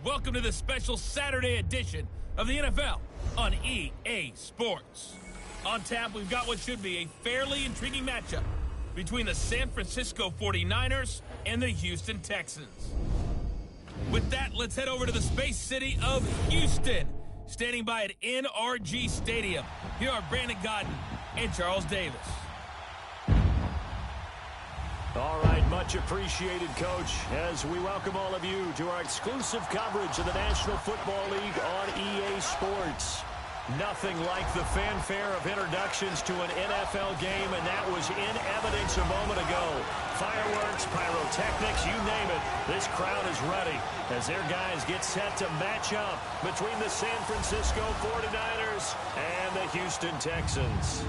Welcome to the special Saturday edition of the NFL on EA Sports. On tap, we've got what should be a fairly intriguing matchup between the San Francisco 49ers and the Houston Texans. With that, let's head over to the Space City of Houston. Standing by at NRG Stadium, here are Brandon Godden and Charles Davis. All right, much appreciated, Coach, as we welcome all of you to our exclusive coverage of the National Football League on EA Sports. Nothing like the fanfare of introductions to an NFL game, and that was in evidence a moment ago. Fireworks, pyrotechnics, you name it. This crowd is ready as their guys get set to match up between the San Francisco 49ers and the Houston Texans.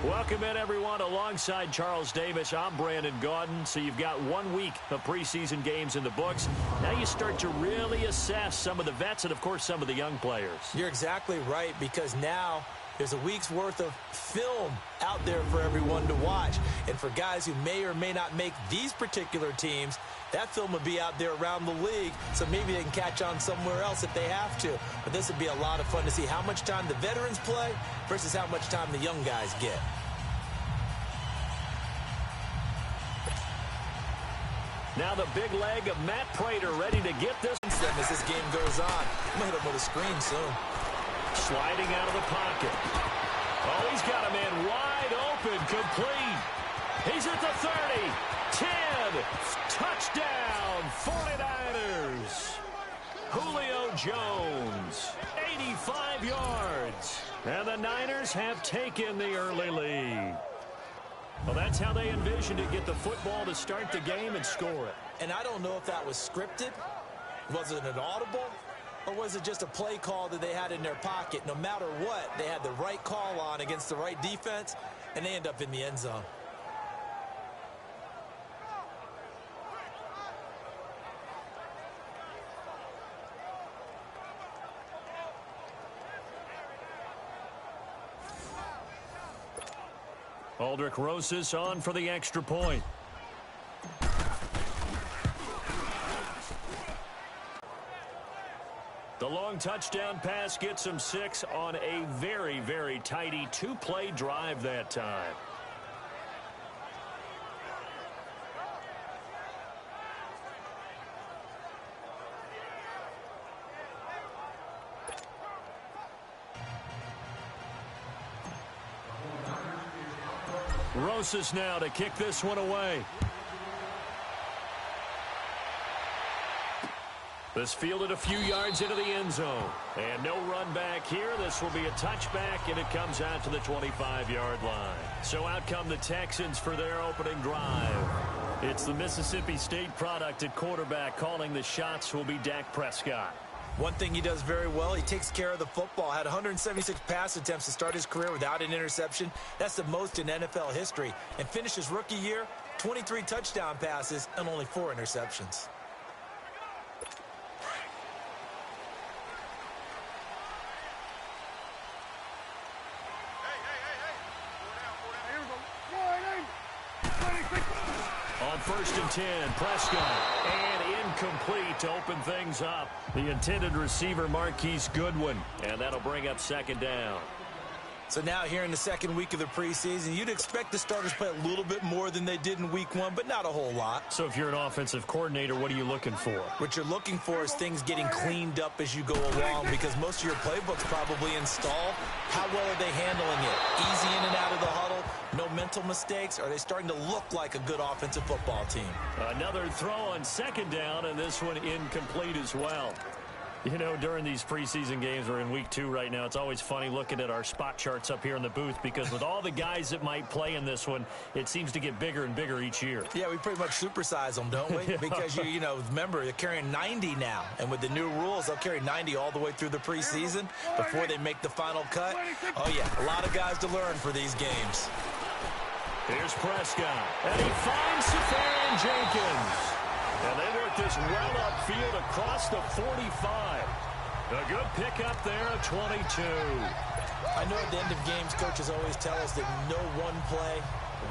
Welcome in, everyone. Alongside Charles Davis, I'm Brandon Gaudin. So you've got 1 week of preseason games in the books. Now you start to really assess some of the vets and, of course, some of the young players. You're exactly right, because now there's a week's worth of film out there for everyone to watch. And for guys who may or may not make these particular teams, that film would be out there around the league, so maybe they can catch on somewhere else if they have to. But this would be a lot of fun to see how much time the veterans play versus how much time the young guys get. Now the big leg of Matt Prater ready to get this. As this game goes on, I'm going to hit him with a screen soon. Sliding out of the pocket. Oh, he's got a man wide open, complete. He's at the 30, 10, touchdown, 49ers. Julio Jones, 85 yards. And the Niners have taken the early lead. Well, that's how they envisioned it, get the football to start the game and score it. And I don't know if that was scripted. Was it an audible? Or was it just a play call that they had in their pocket? No matter what, they had the right call on against the right defense, and they end up in the end zone. Aldrick Rosas on for the extra point. The long touchdown pass gets him 6 on a very, very tidy two-play drive that time. Rosas now to kick this one away. This fielded a few yards into the end zone. And no run back here. This will be a touchback, and it comes out to the 25-yard line. So out come the Texans for their opening drive. It's the Mississippi State product at quarterback. Calling the shots will be Dak Prescott. One thing he does very well, he takes care of the football. Had 176 pass attempts to start his career without an interception. That's the most in NFL history. And finished his rookie year, 23 touchdown passes and only 4 interceptions. On 1st and 10, Prescott, and incomplete to open things up. The intended receiver, Marquise Goodwin, and that'll bring up 2nd down. So now here in the second week of the preseason, you'd expect the starters play a little bit more than they did in week 1, but not a whole lot. So if you're an offensive coordinator, what are you looking for? What you're looking for is things getting cleaned up as you go along, because most of your playbook's probably installed. How well are they handling it? Easy in and out of the huddle? No mental mistakes? Are they starting to look like a good offensive football team? Another throw on 2nd down, and this one incomplete as well. You know, during these preseason games, we're in week 2 right now, it's always funny looking at our spot charts up here in the booth, because with all the guys that might play in this one, it seems to get bigger and bigger each year. Yeah, we pretty much supersize them, don't we? Because, you know, remember, they're carrying 90 now. And with the new rules, they'll carry 90 all the way through the preseason before they make the final cut. Oh, yeah, a lot of guys to learn for these games. Here's Prescott, and he finds Safarian Jenkins. And they work this well upfield across the 45. A good pickup there at 22. I know at the end of games, coaches always tell us that no one play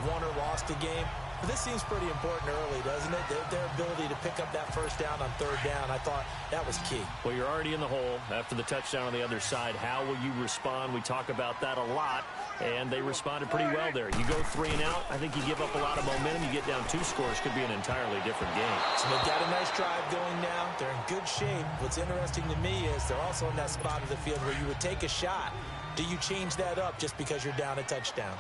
won or lost a game. But this seems pretty important early, doesn't it? Their ability to pick up that first down on third down, I thought that was key. Well, you're already in the hole after the touchdown on the other side. How will you respond? We talk about that a lot, and they responded pretty well there. You go 3 and out, I think you give up a lot of momentum. You get down 2 scores, could be an entirely different game. So they've got a nice drive going now. They're in good shape. What's interesting to me is they're also in that spot of the field where you would take a shot. Do you change that up just because you're down a touchdown?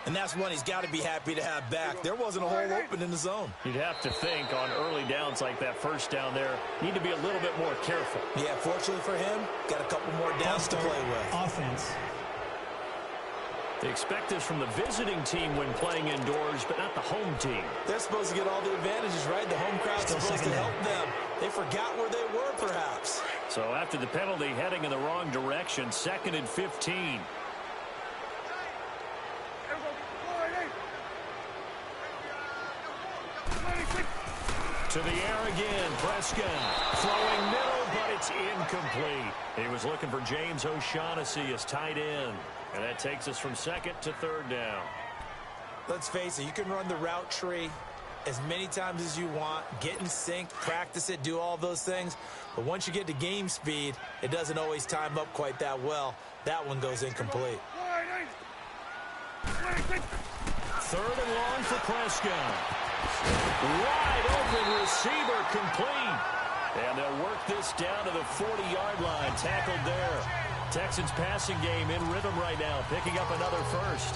And that's one he's got to be happy to have back. There wasn't a hole open in the zone. You'd have to think on early downs like that first down there, need to be a little bit more careful. Yeah, fortunately for him, got a couple more downs to play with. Offense. They expect this from the visiting team when playing indoors, but not the home team. They're supposed to get all the advantages, right? The home crowd's supposed to help them. They forgot where they were, perhaps. So after the penalty, heading in the wrong direction, 2nd and 15. To the air again, Prescott throwing middle, but it's incomplete. He was looking for James O'Shaughnessy as tight end, and that takes us from 2nd to 3rd down. Let's face it, you can run the route tree as many times as you want, get in sync, practice it, do all those things, but once you get to game speed, it doesn't always time up quite that well. That one goes incomplete. 3rd and long for Prescott. Wide open receiver complete. And they'll work this down to the 40-yard line. Tackled there. Texans passing game in rhythm right now, picking up another first.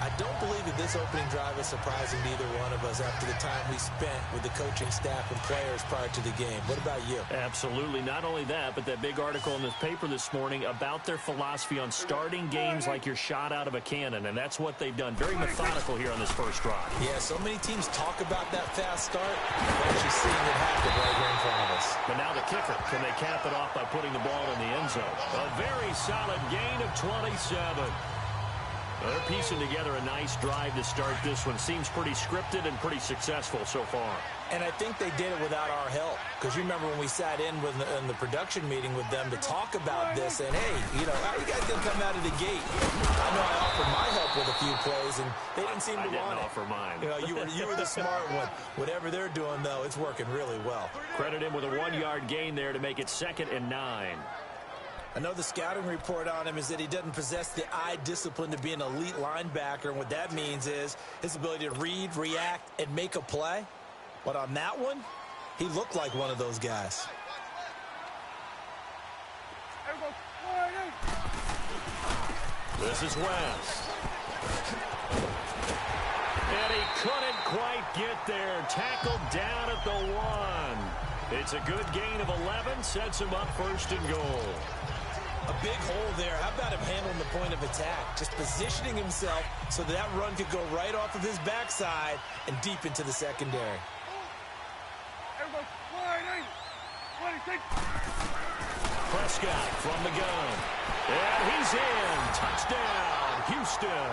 I don't believe that this opening drive is surprising to either one of us after the time we spent with the coaching staff and players prior to the game. What about you? Absolutely. Not only that, but that big article in the paper this morning about their philosophy on starting games like you're shot out of a cannon, and that's what they've done. Very methodical here on this first drive. Yeah, so many teams talk about that fast start. We're actually seeing it happen right here in front of us. But now the kicker. Can they cap it off by putting the ball in the end zone? A very solid gain of 27. They're piecing together a nice drive to start this one. Seems pretty scripted and pretty successful so far. And I think they did it without our help. Because you remember when we sat in the production meeting with them to talk about this, and hey, you know, how you guys didn't come out of the gate? I know I offered my help with a few plays, and they didn't seem to want it. I didn't offer mine. You know, you were the smart one. Whatever they're doing, though, it's working really well. Credit him with a 1-yard gain there to make it 2nd and 9. I know the scouting report on him is that he doesn't possess the eye discipline to be an elite linebacker, and what that means is his ability to read, react, and make a play. But on that one, he looked like one of those guys. This is West. And he couldn't quite get there. Tackled down at the 1. It's a good gain of 11. Sets him up 1st and goal. A big hole there. How about him handling the point of attack? Just positioning himself so that run could go right off of his backside and deep into the secondary. Prescott from the gun. And he's in. Touchdown, Houston.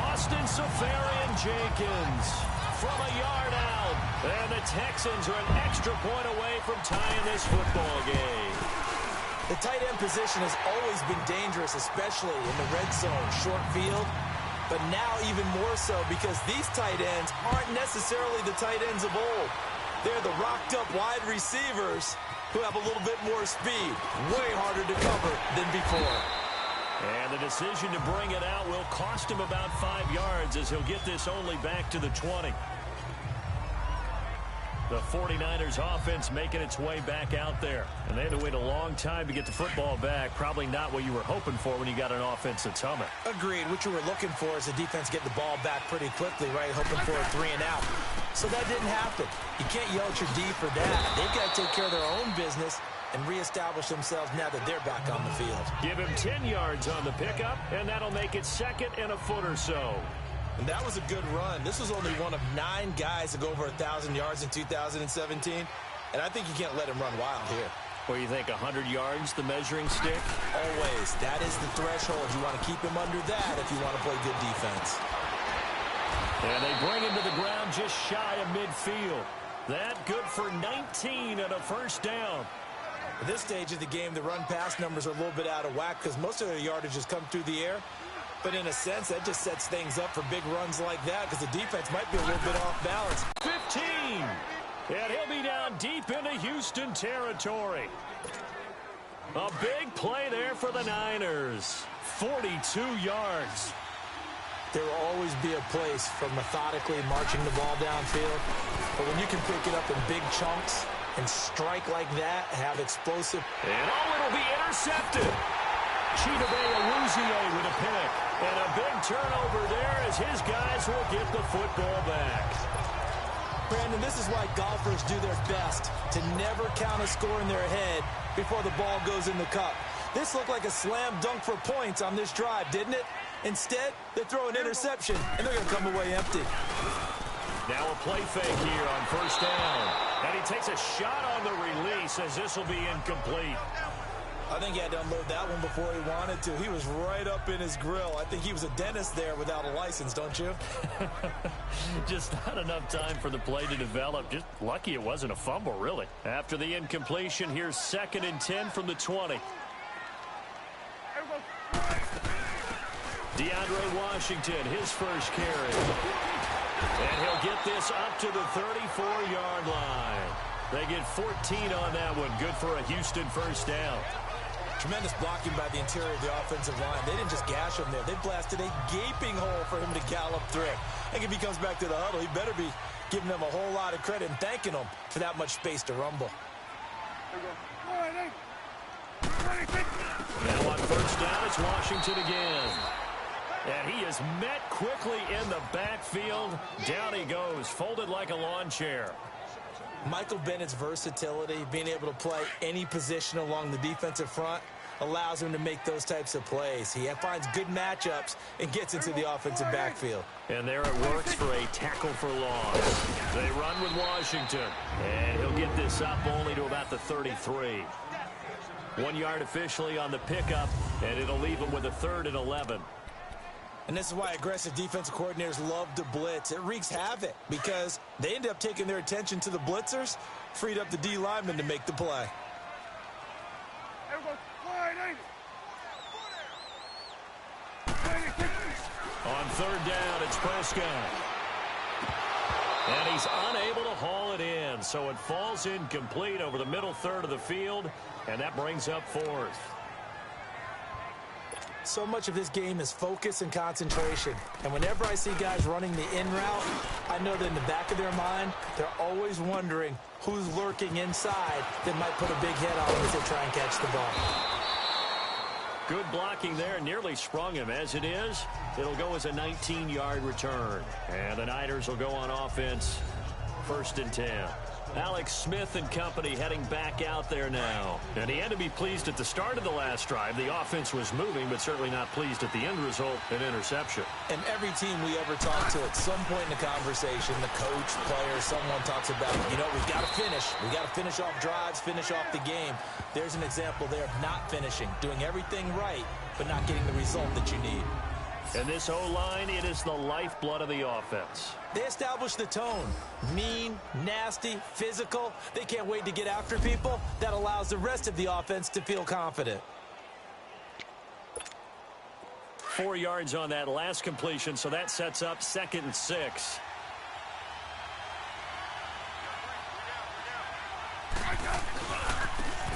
Austin Seferian-Jenkins from a yard out. And the Texans are an extra point away from tying this football game. The tight end position has always been dangerous, especially in the red zone, short field. But now even more so because these tight ends aren't necessarily the tight ends of old. They're the rocked-up wide receivers who have a little bit more speed. Way harder to cover than before. And the decision to bring it out will cost him about 5 yards as he'll get this only back to the 20. The 49ers offense making its way back out there. And they had to wait a long time to get the football back. Probably not what you were hoping for when you got an offense that's humming. Agreed. What you were looking for is the defense get the ball back pretty quickly, right? Hoping for a 3 and out. So that didn't happen. You can't yell at your D for that. They've got to take care of their own business and reestablish themselves now that they're back on the field. Give him 10 yards on the pickup, and that'll make it 2nd and a foot or so. And that was a good run. This was only one of 9 guys to go over 1,000 yards in 2017. And I think you can't let him run wild here. What do you think, 100 yards, the measuring stick? Always. That is the threshold. You want to keep him under that if you want to play good defense. And they bring him to the ground just shy of midfield. That good for 19 and a 1st down. At this stage of the game, the run-pass numbers are a little bit out of whack because most of their yardage has come through the air. But in a sense, that just sets things up for big runs like that because the defense might be a little bit off balance. 15. And he'll be down deep into Houston territory. A big play there for the Niners. 42 yards. There will always be a place for methodically marching the ball downfield. But when you can pick it up in big chunks and strike like that, have explosive. And it'll be intercepted. Chidobe Awuzie with a pick. And a big turnover there as his guys will get the football back. Brandon, this is why golfers do their best to never count a score in their head before the ball goes in the cup. This looked like a slam dunk for points on this drive, didn't it? Instead, they throw an interception, and they're going to come away empty. Now a play fake here on first down. And he takes a shot on the release as this will be incomplete. I think he had to unload that one before he wanted to. He was right up in his grill. I think he was a dentist there without a license, don't you? Just not enough time for the play to develop. Just lucky it wasn't a fumble, really. After the incompletion, here's 2nd and 10 from the 20. DeAndre Washington, his first carry. And he'll get this up to the 34-yard line. They get 14 on that one. Good for a Houston first down. Tremendous blocking by the interior of the offensive line. They didn't just gash him there. They blasted a gaping hole for him to gallop through. I think if he comes back to the huddle, he better be giving them a whole lot of credit and thanking them for that much space to rumble. Now on first down, it's Washington again. And he is met quickly in the backfield. Down he goes, folded like a lawn chair. Michael Bennett's versatility, being able to play any position along the defensive front, allows him to make those types of plays. He finds good matchups and gets into the offensive backfield. And there it works for a tackle for loss. They run with Washington. And he'll get this up only to about the 33. 1 yard officially on the pickup, and it'll leave him with a 3rd and 11. And this is why aggressive defensive coordinators love to blitz. It wreaks havoc because they end up taking their attention to the blitzers, freed up the D lineman to make the play. On 3rd down, it's Prescott. And he's unable to haul it in, so it falls incomplete over the middle 3rd of the field, and that brings up 4th. So much of this game is focus and concentration. And whenever I see guys running the in route, I know that in the back of their mind, they're always wondering who's lurking inside that might put a big hit on them as they try and catch the ball. Good blocking there, nearly sprung him. As it is, it'll go as a 19-yard return. And the Niners will go on offense, 1st and 10. Alex Smith and company heading back out there now. And he had to be pleased at the start of the last drive. The offense was moving, but certainly not pleased at the end result, an interception. And every team we ever talk to, at some point in the conversation, the coach, player, someone talks about, we've got to finish. We've got to finish off drives, finish off the game. There's an example there of not finishing, doing everything right, but not getting the result that you need. And this O-line, it is the lifeblood of the offense. They establish the tone. Mean, nasty, physical. They can't wait to get after people. That allows the rest of the offense to feel confident. 4 yards on that last completion, so that sets up 2nd and 6.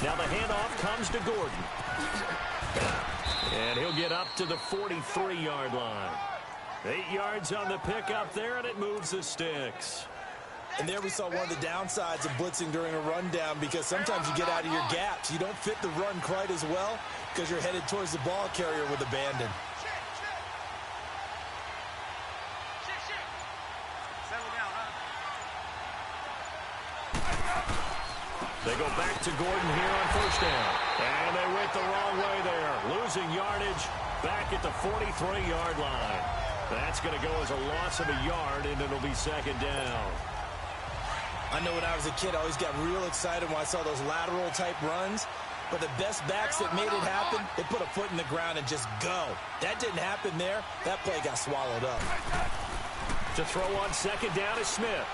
Now the handoff comes to Gordon. And he'll get up to the 43-yard line. 8 yards on the pickup there, and it moves the sticks. And there we saw one of the downsides of blitzing during a rundown because sometimes you get out of your gaps. You don't fit the run quite as well because you're headed towards the ball carrier with abandon. They go back to Gordon here on first down. And they went the wrong way there. Losing yardage back at the 43-yard line. That's going to go as a loss of a yard, and it'll be 2nd down. I know when I was a kid, I always got real excited when I saw those lateral-type runs. But the best backs that made it happen, they put a foot in the ground and just go. That didn't happen there. That play got swallowed up. To throw on 2nd down is Smith.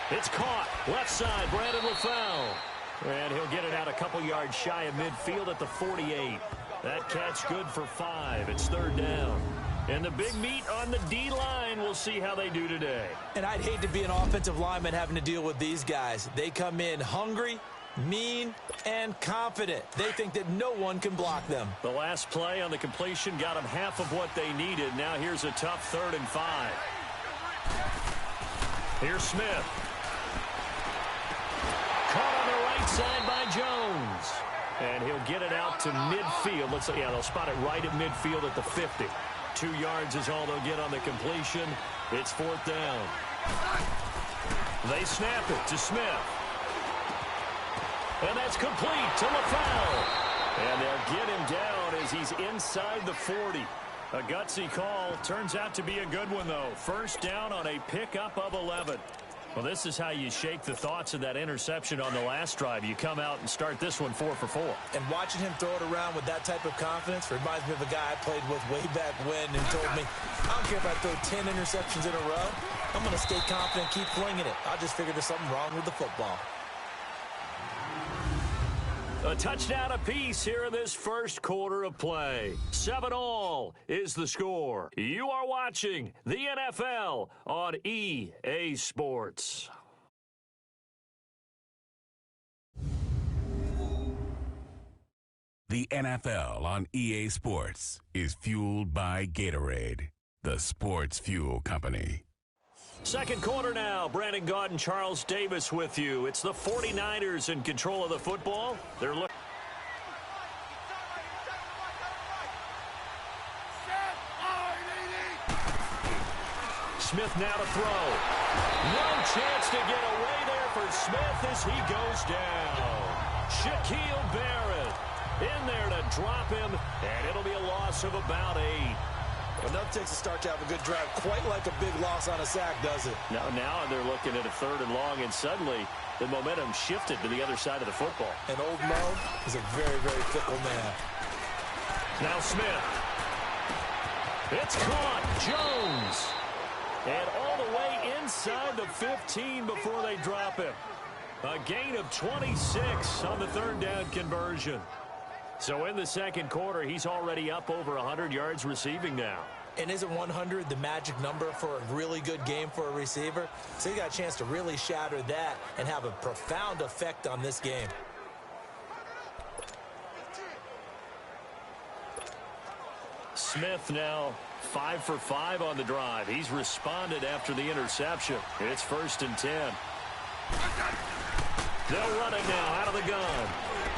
It's caught. Left side, Brandon LaFell. And he'll get it out a couple yards shy of midfield at the 48. That catch good for 5. It's 3rd down. And the big meat on the D-line, we'll see how they do today. And I'd hate to be an offensive lineman having to deal with these guys. They come in hungry, mean, and confident. They think that no one can block them. The last play on the completion got them half of what they needed. Now here's a tough 3rd and 5. Here's Smith. Caught on the right side by Jones. And he'll get it out to midfield. Looks like, yeah, they'll spot it right at midfield at the 50. 2 yards is all they'll get on the completion. It's 4th down. They snap it to Smith. And that's complete to LaFell. And they'll get him down as he's inside the 40. A gutsy call. Turns out to be a good one, though. 1st down on a pickup of 11. Well, this is how you shake the thoughts of that interception on the last drive. You come out and start this one 4 for 4. And watching him throw it around with that type of confidence reminds me of a guy I played with way back when who told me, I don't care if I throw 10 interceptions in a row. I'm going to stay confident, keep flinging it. I just figured there's something wrong with the football. A touchdown apiece here in this 1st quarter of play. 7-all is the score. You are watching the NFL on EA Sports. The NFL on EA Sports is fueled by Gatorade, the sports fuel company. 2nd quarter now. Brandon Gaud and Charles Davis with you. It's the 49ers in control of the football. They're looking. Smith now to throw. No chance to get away there for Smith as he goes down. Shaquille Barrett in there to drop him, and it'll be a loss of about 8. Enough takes to start to have a good drive, quite like a big loss on a sack, does it? Now they're looking at a 3rd and long, and suddenly the momentum shifted to the other side of the football. And old Mo is a very, very fickle man. Now Smith. It's caught. Jones. And all the way inside the 15 before they drop him. A gain of 26 on the 3rd down conversion. So in the 2nd quarter, he's already up over 100 yards receiving now. And isn't 100 the magic number for a really good game for a receiver? So he got a chance to really shatter that and have a profound effect on this game. Smith now 5 for 5 on the drive. He's responded after the interception. It's 1st and 10. They'll run it now out of the gun.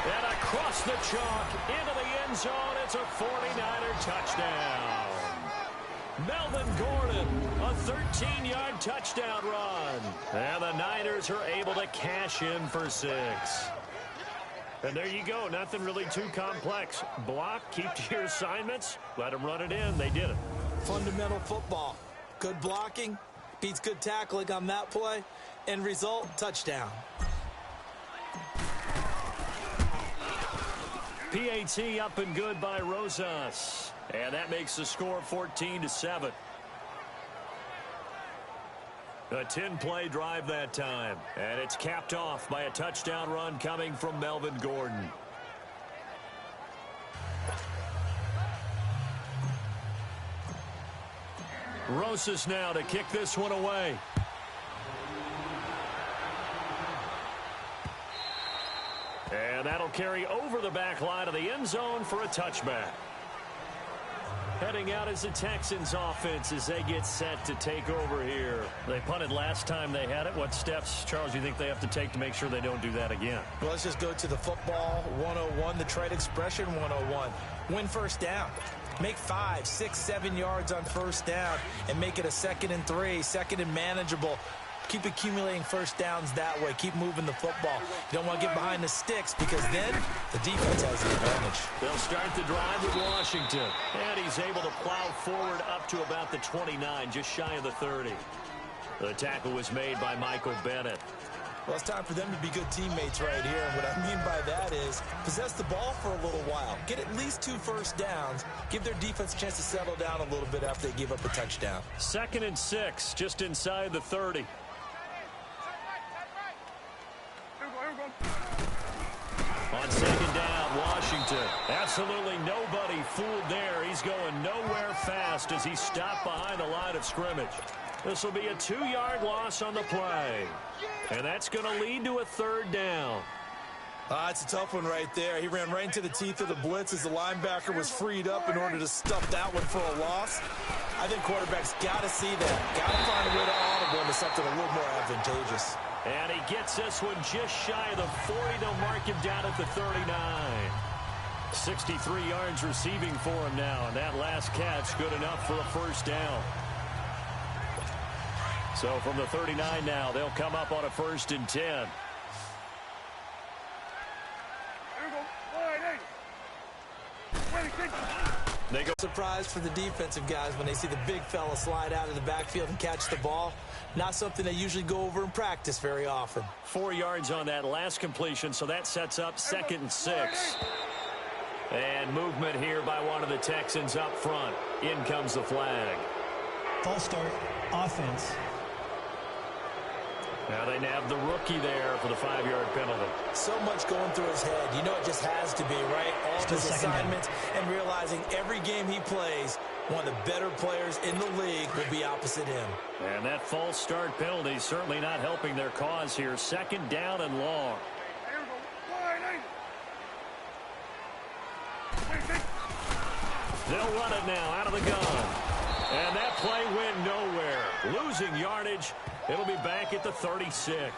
And across the chalk into the end zone. It's a 49er touchdown. Melvin Gordon, a 13-yard touchdown run. And the Niners are able to cash in for 6. And there you go. Nothing really too complex. Block, keep to your assignments, let them run it in. They did it. Fundamental football. Good blocking beats good tackling on that play. End result, touchdown. PAT up and good by Rosas. And that makes the score 14-7. A 10-play drive that time. And it's capped off by a touchdown run coming from Melvin Gordon. Rosas now to kick this one away. And that'll carry over the back line of the end zone for a touchback. Heading out is the Texans offense as they get set to take over here. They punted last time they had it. What steps, Charles, do you think they have to take to make sure they don't do that again? Well, let's just go to the football 101, the trade expression 101. Win 1st down. Make 5, 6, 7 yards on 1st down and make it a 2nd and 3, 2nd and manageable. Keep accumulating 1st downs that way. Keep moving the football. You don't want to get behind the sticks because then the defense has the advantage. They'll start the drive with Washington. And he's able to plow forward up to about the 29, just shy of the 30. The tackle was made by Michael Bennett. Well, it's time for them to be good teammates right here. And what I mean by that is possess the ball for a little while. Get at least 2 first downs. Give their defense a chance to settle down a little bit after they give up a touchdown. 2nd and 6, just inside the 30. On 2nd down, Washington. Absolutely nobody fooled there. He's going nowhere fast as he stopped behind the line of scrimmage. This will be a 2-yard loss on the play. And that's going to lead to a 3rd down. It's a tough one right there. He ran right into the teeth of the blitz as the linebacker was freed up in order to stuff that one for a loss. I think quarterbacks got to see that. Got to find a way to audible into something a little more advantageous. And he gets this one just shy of the 40. They'll mark him down at the 39. 63 yards receiving for him now, and that last catch good enough for a 1st down. So from the 39 now, they'll come up on a 1st and 10. They go surprised for the defensive guys when they see the big fella slide out of the backfield and catch the ball. Not something they usually go over in practice very often. 4 yards on that last completion, so that sets up 2nd and 6. And movement here by one of the Texans up front. In comes the flag. False start, offense. Now they nab the rookie there for the 5-yard penalty. So much going through his head. You know it just has to be, right? All of his assignments and realizing every game he plays, one of the better players in the league will be opposite him. And that false start penalty certainly not helping their cause here. 2nd down and long. They'll run it now out of the gun. And that play went nowhere. Losing yardage. It'll be back at the 36.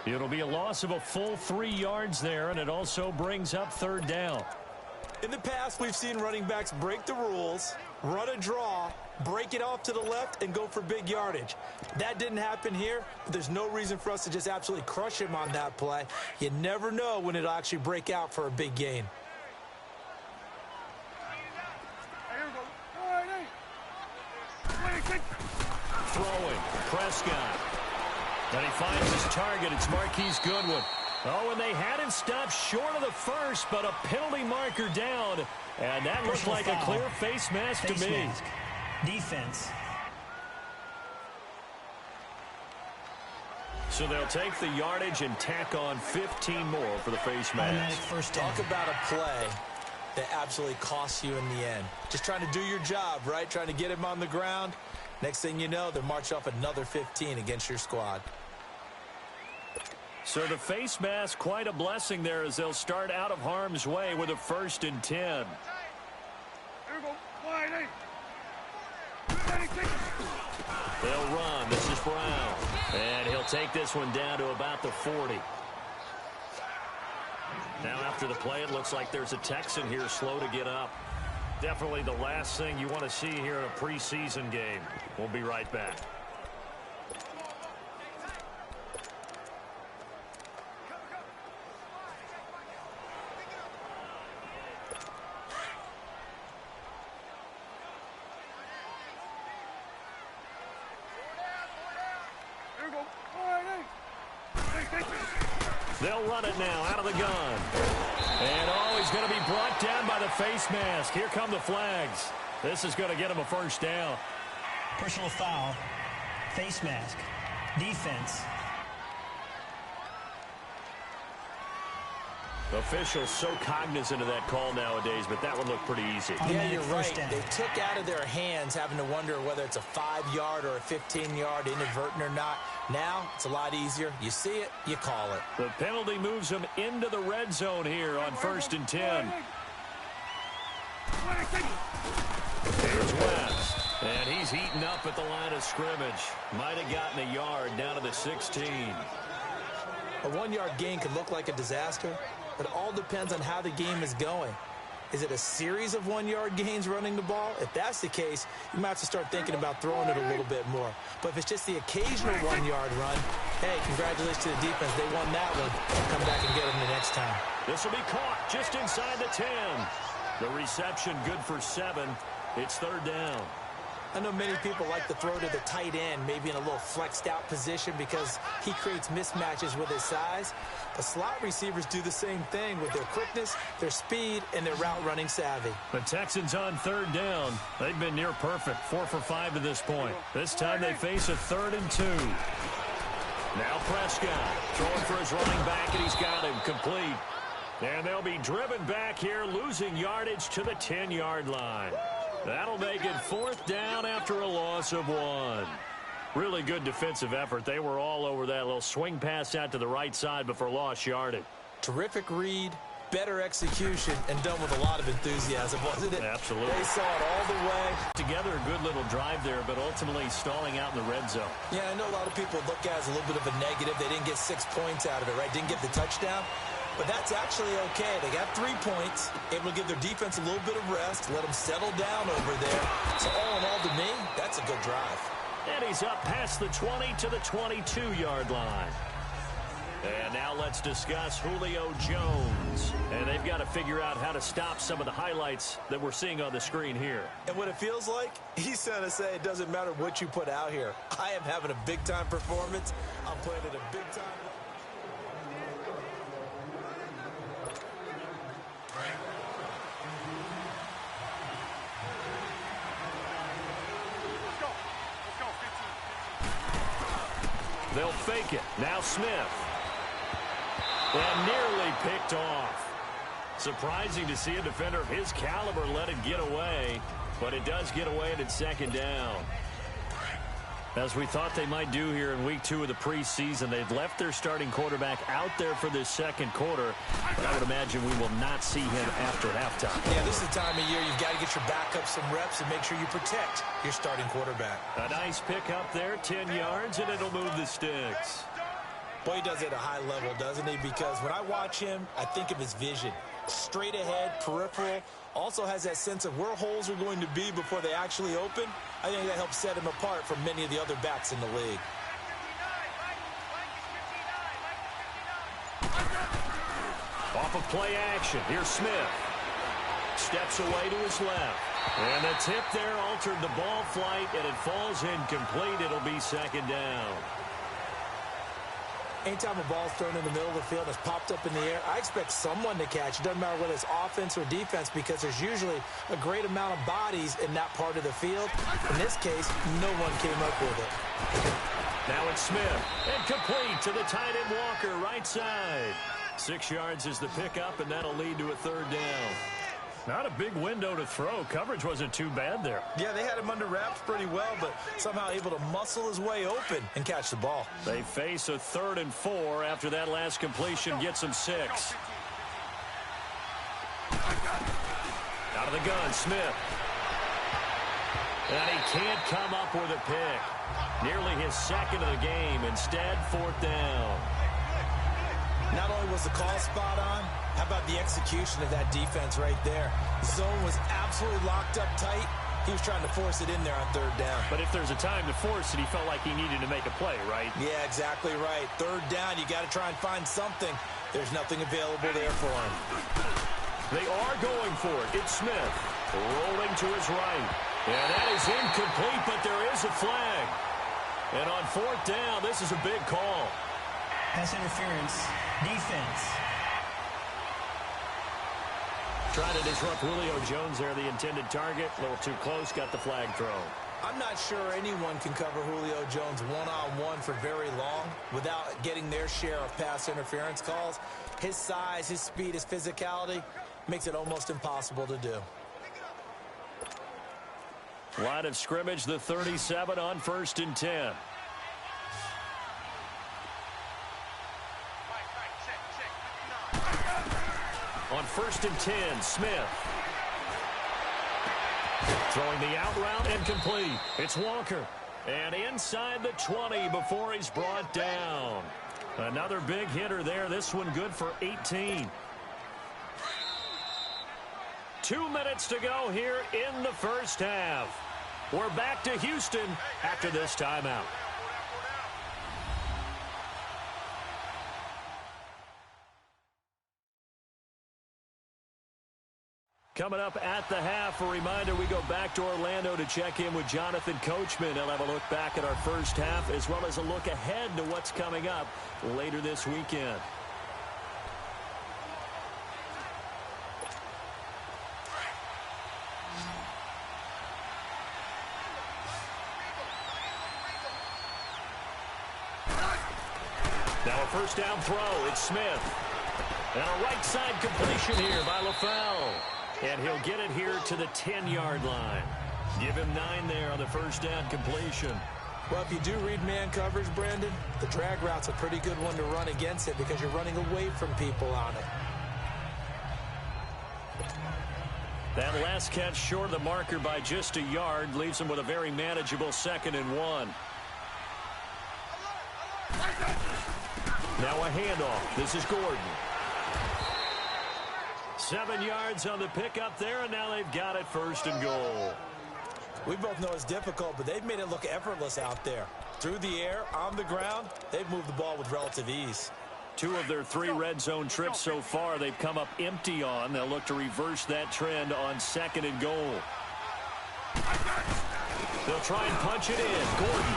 It'll be a loss of a full 3 yards there, and it also brings up 3rd down. In the past, we've seen running backs break the rules, run a draw, break it off to the left, and go for big yardage. That didn't happen here, but there's no reason for us to just absolutely crush him on that play. You never know when it'll actually break out for a big gain. Throwing, Prescott. And he finds his target. It's Marquise Goodwin. Oh, and they had him stopped short of the 1st, but a penalty marker down. And that looked like a clear face mask to me. Defense. So they'll take the yardage and tack on 15 more for the face mask. Talk about a play that absolutely costs you in the end. Just trying to do your job, right? Trying to get him on the ground. Next thing you know, they'll march off another 15 against your squad. So the face mask, quite a blessing there as they'll start out of harm's way with a 1st and 10. They'll run. This is Brown. And he'll take this one down to about the 40. Now after the play, it looks like there's a Texan here slow to get up. Definitely the last thing you want to see here in a preseason game. We'll be right back. They'll run it now out of the gun. And he's going to be brought down by the face mask. Here come the flags. This is going to get him a 1st down. Personal foul. Face mask. Defense. Officials so cognizant of that call nowadays, but that one looked pretty easy. Yeah, you're right. They took out of their hands having to wonder whether it's a 5-yard or a 15-yard, inadvertent or not. Now, it's a lot easier. You see it, you call it. The penalty moves them into the red zone here on 1st and 10. Here's West. And he's heating up at the line of scrimmage. Might have gotten a yard down to the 16. A 1-yard gain could look like a disaster, but it all depends on how the game is going. Is it a series of 1-yard gains running the ball? If that's the case, you might have to start thinking about throwing it a little bit more. But if it's just the occasional 1-yard run, hey, congratulations to the defense. They won that one. Come back and get them the next time. This will be caught just inside the 10. The reception good for 7. It's 3rd down. I know many people like to throw to the tight end, maybe in a little flexed out position because he creates mismatches with his size. But slot receivers do the same thing with their quickness, their speed, and their route running savvy. The Texans on 3rd down. They've been near perfect, 4 for 5 to this point. This time they face a 3rd and 2. Now Prescott throwing for his running back, and he's got him complete. And they'll be driven back here, losing yardage to the 10-yard line. That'll make it 4th down after a loss of 1. Really good defensive effort. They were all over that little swing pass out to the right side before lost yardage. Terrific read, better execution, and done with a lot of enthusiasm, wasn't it? Absolutely. They saw it all the way. Together, a good little drive there, but ultimately stalling out in the red zone. Yeah, I know a lot of people look at it as a little bit of a negative. They didn't get 6 points out of it, right? Didn't get the touchdown. But that's actually okay. They got 3 points, able to give their defense a little bit of rest, let them settle down over there. So all in all, to me, that's a good drive. And he's up past the 20 to the 22-yard line. And now let's discuss Julio Jones. And they've got to figure out how to stop some of the highlights that we're seeing on the screen here. And what it feels like, he's going to say it doesn't matter what you put out here. I am having a big-time performance. I'm playing at a big-time. They'll fake it. Now Smith. And nearly picked off. Surprising to see a defender of his caliber let it get away, but it does get away and it's 2nd down. As we thought they might do here in week 2 of the preseason, they've left their starting quarterback out there for this 2nd quarter. But I would imagine we will not see him after halftime. Yeah, this is the time of year you've got to get your backup some reps and make sure you protect your starting quarterback. A nice pickup there, 10 yards, and it'll move the sticks. Boy, he does it at a high level, doesn't he? Because when I watch him, I think of his vision. Straight ahead, peripheral, also has that sense of where holes are going to be before they actually open. I think that helps set him apart from many of the other backs in the league. Off of play action, here's Smith. Steps away to his left. And the tip there altered the ball flight, and it falls incomplete. It'll be 2nd down. Anytime a ball's thrown in the middle of the field, it's popped up in the air, I expect someone to catch. It doesn't matter whether it's offense or defense because there's usually a great amount of bodies in that part of the field. In this case, no one came up with it. Now it's Smith. And complete to the tight end Walker, right side. 6 yards is the pickup, and that'll lead to a 3rd down. Not a big window to throw. Coverage wasn't too bad there. Yeah, they had him under wraps pretty well, but somehow able to muscle his way open and catch the ball. They face a 3rd and 4 after that last completion gets them 6. Out of the gun, Smith. And he can't come up with a pick. Nearly his 2nd of the game. Instead, 4th down. Not only was the call spot on, how about the execution of that defense right there? The zone was absolutely locked up tight. He was trying to force it in there on 3rd down. But if there's a time to force it, he felt like he needed to make a play, right? Yeah, exactly right. 3rd down, you got to try and find something. There's nothing available there for him. They are going for it. It's Smith rolling to his right. And that is incomplete, but there is a flag. And on 4th down, this is a big call. Pass interference. Defense. Trying to disrupt Julio Jones there, the intended target. A little too close, got the flag thrown. I'm not sure anyone can cover Julio Jones one-on-one for very long without getting their share of pass interference calls. His size, his speed, his physicality makes it almost impossible to do. Line of scrimmage, the 37 on 1st and 10. On 1st and 10, Smith. Throwing the out route and complete. It's Walker. And inside the 20 before he's brought down. Another big hitter there. This one good for 18. 2 minutes to go here in the 1st half. We're back to Houston after this timeout. Coming up at the half, a reminder, we go back to Orlando to check in with Jonathan Coachman. He'll have a look back at our 1st half as well as a look ahead to what's coming up later this weekend. Now a 1st down throw. It's Smith. And a right side completion here by LaFell. And he'll get it here to the 10-yard line. Give him 9 there on the first down completion. Well, if you do read man coverage, Brandon, the drag route's a pretty good one to run against it because you're running away from people on it. That last catch short of the marker by just a yard leaves him with a very manageable 2nd and 1. Now a handoff. This is Gordon. 7 yards on the pickup there, and now they've got it 1st and goal. We both know it's difficult, but they've made it look effortless out there. Through the air, on the ground, they've moved the ball with relative ease. 2 of their 3 red zone trips so far they've come up empty on. They'll look to reverse that trend on 2nd and goal. They'll try and punch it in. Gordon.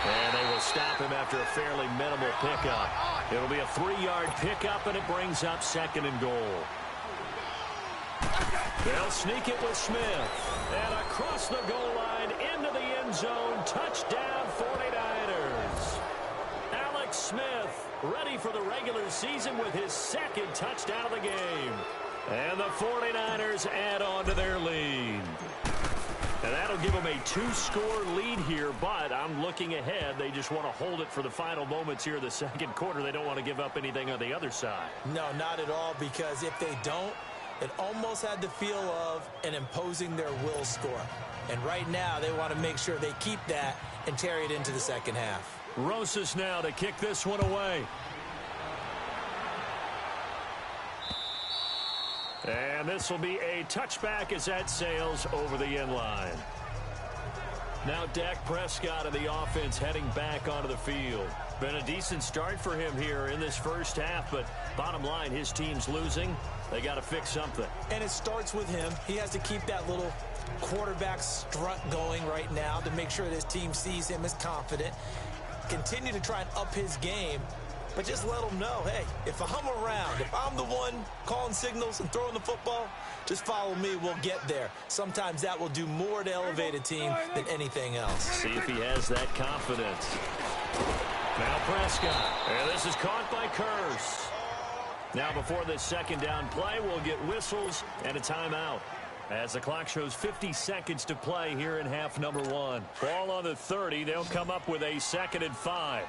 And they will stop him after a fairly minimal pickup. It'll be a 3-yard pickup, and it brings up 2nd and goal. They'll sneak it with Smith. And across the goal line, into the end zone. Touchdown, 49ers. Alex Smith ready for the regular season with his 2nd touchdown of the game. And the 49ers add on to their lead. And that'll give them a 2-score lead here, but I'm looking ahead. They just want to hold it for the final moments here in the 2nd quarter. They don't want to give up anything on the other side. No, not at all, because if they don't, it almost had the feel of an imposing their will score. And right now, they want to make sure they keep that and carry it into the 2nd half. Rosas now to kick this one away. And this will be a touchback as that sails over the end line. Now Dak Prescott and the offense heading back onto the field. Been a decent start for him here in this first half, but bottom line, his team's losing. They got to fix something. And it starts with him. He has to keep that little quarterback strut going right now to make sure that his team sees him as confident. Continue to try and up his game, but just let him know, hey, if I'm around, if I'm the one calling signals and throwing the football, just follow me, we'll get there. Sometimes that will do more to elevate a team than anything else. See if he has that confidence. Now Prescott, and this is caught by Curse. Now before this 2nd down play, we'll get whistles and a timeout. As the clock shows 50 seconds to play here in half number 1. Ball on the 30. They'll come up with a 2nd and 5.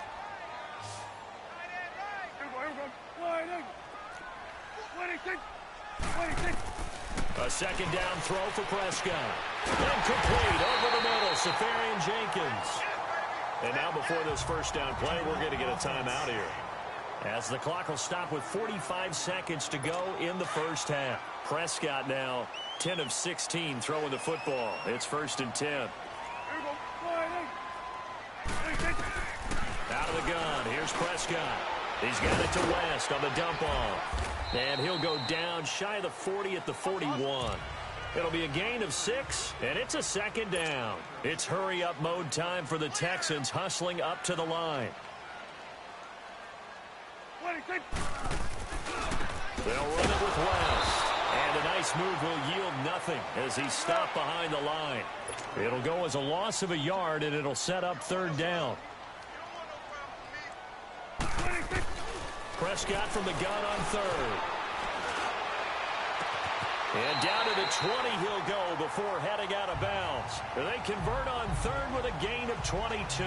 A 2nd down throw for Prescott. Incomplete over the middle. Safarian Jenkins. And now before this 1st down play, we're going to get a timeout here. As the clock will stop with 45 seconds to go in the first half. Prescott now 10 of 16 throwing the football. It's 1st and 10. Out of the gun. Here's Prescott. He's got it to West on the dump off. And he'll go down shy of the 40 at the 41. It'll be a gain of 6, and it's a 2nd down. It's hurry-up mode time for the Texans, hustling up to the line. They'll run it with West. And a nice move will yield nothing as he's stopped behind the line. It'll go as a loss of a yard, and it'll set up 3rd down. Prescott from the gun on 3rd. And down to the 20 he'll go before heading out of bounds. They convert on 3rd with a gain of 22.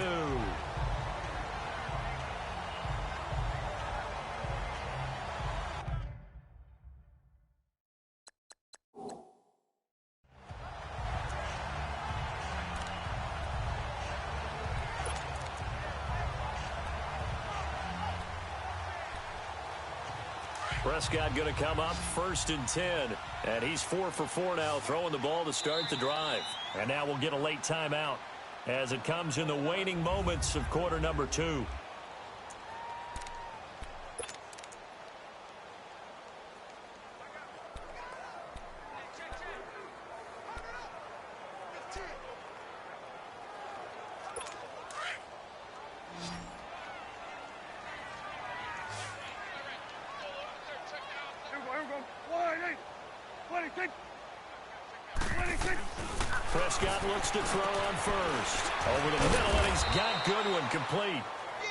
Prescott going to come up 1st and 10. And he's 4 for 4 now, throwing the ball to start the drive. And now we'll get a late timeout as it comes in the waning moments of quarter number 2. Prescott looks to throw on 1st. Over the middle, and he's got Goodwin complete.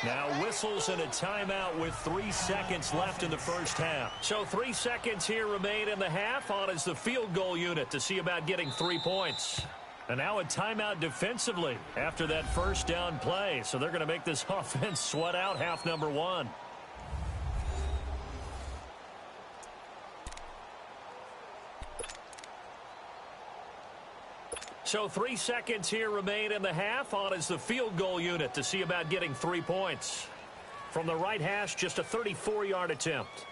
Now whistles and a timeout with 3 seconds left in the first half. So 3 seconds here remain in the half. On is the field goal unit to see about getting 3 points. And now a timeout defensively after that first down play. So they're going to make this offense sweat out half number 1. So 3 seconds here remain in the half. On is the field goal unit to see about getting 3 points. From the right hash, just a 34-yard attempt.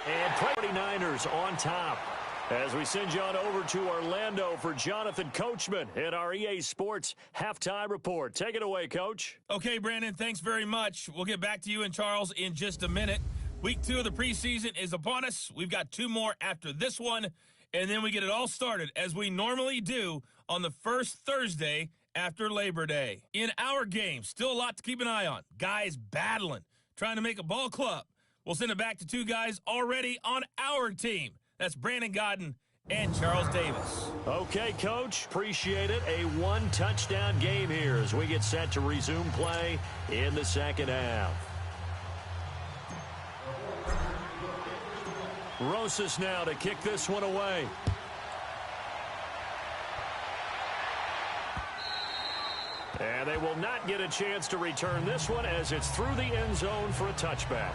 And 49ers on top. As we send you on over to Orlando for Jonathan Coachman in our EA Sports Halftime Report. Take it away, Coach. Okay, Brandon, thanks very much. We'll get back to you and Charles in just a minute. Week 2 of the preseason is upon us. We've got 2 more after this one, and then we get it all started, as we normally do, on the first Thursday after Labor Day. In our game, still a lot to keep an eye on. Guys battling, trying to make a ball club. We'll send it back to 2 guys already on our team. That's Brandon Godden and Charles Davis. Okay, Coach, appreciate it. A 1-touchdown game here as we get set to resume play in the second half. Rosas now to kick this one away. And they will not get a chance to return this one as it's through the end zone for a touchback.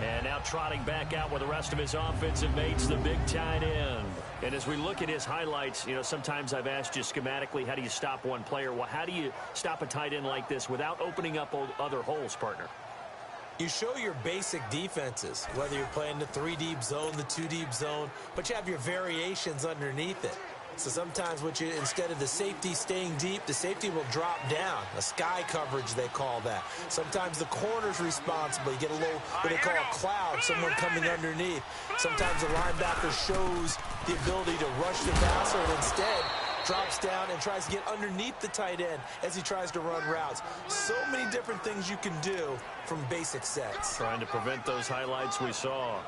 And now trotting back out with the rest of his offensive mates, the big tight end. And as we look at his highlights, you know, sometimes I've asked you schematically, how do you stop one player? Well, how do you stop a tight end like this without opening up other holes, partner? You show your basic defenses, whether you're playing the 3-deep zone, the 2-deep zone, but you have your variations underneath it. So sometimes instead of the safety staying deep, the safety will drop down. A sky coverage, they call that. Sometimes the corner's responsible. You get a little, what they call a cloud, someone coming underneath. Sometimes the linebacker shows the ability to rush the passer and instead drops down and tries to get underneath the tight end as he tries to run routes. So many different things you can do from basic sets. Trying to prevent those highlights we saw.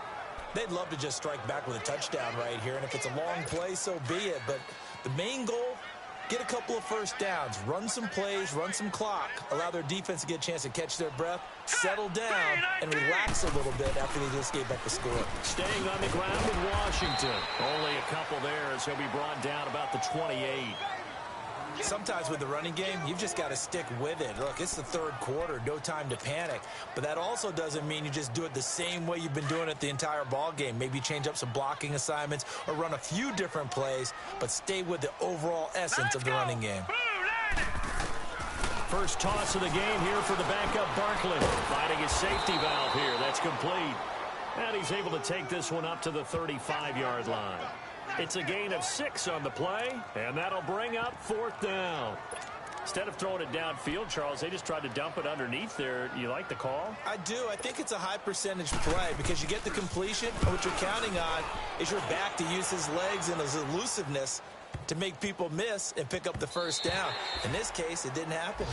They'd love to just strike back with a touchdown right here, and if it's a long play, so be it. But the main goal, get a couple of first downs, run some plays, run some clock, allow their defense to get a chance to catch their breath, settle down, and relax a little bit after they just gave up the score. Staying on the ground in Washington. Only a couple there as he'll be brought down about the 28. Sometimes with the running game, you've just got to stick with it. Look, it's the third quarter, no time to panic. But that also doesn't mean you just do it the same way you've been doing it the entire ball game. Maybe change up some blocking assignments or run a few different plays, but stay with the overall essence of the running game. First toss of the game here for the backup Barkley. Finding his safety valve here. That's complete. And he's able to take this one up to the 35-yard line. It's a gain of 6 on the play, and that'll bring up 4th down. Instead of throwing it downfield, Charles, they just tried to dump it underneath there. You like the call? I do. I think it's a high-percentage play because you get the completion, and what you're counting on is your back to use his legs and his elusiveness to make people miss and pick up the first down. In this case, it didn't happen.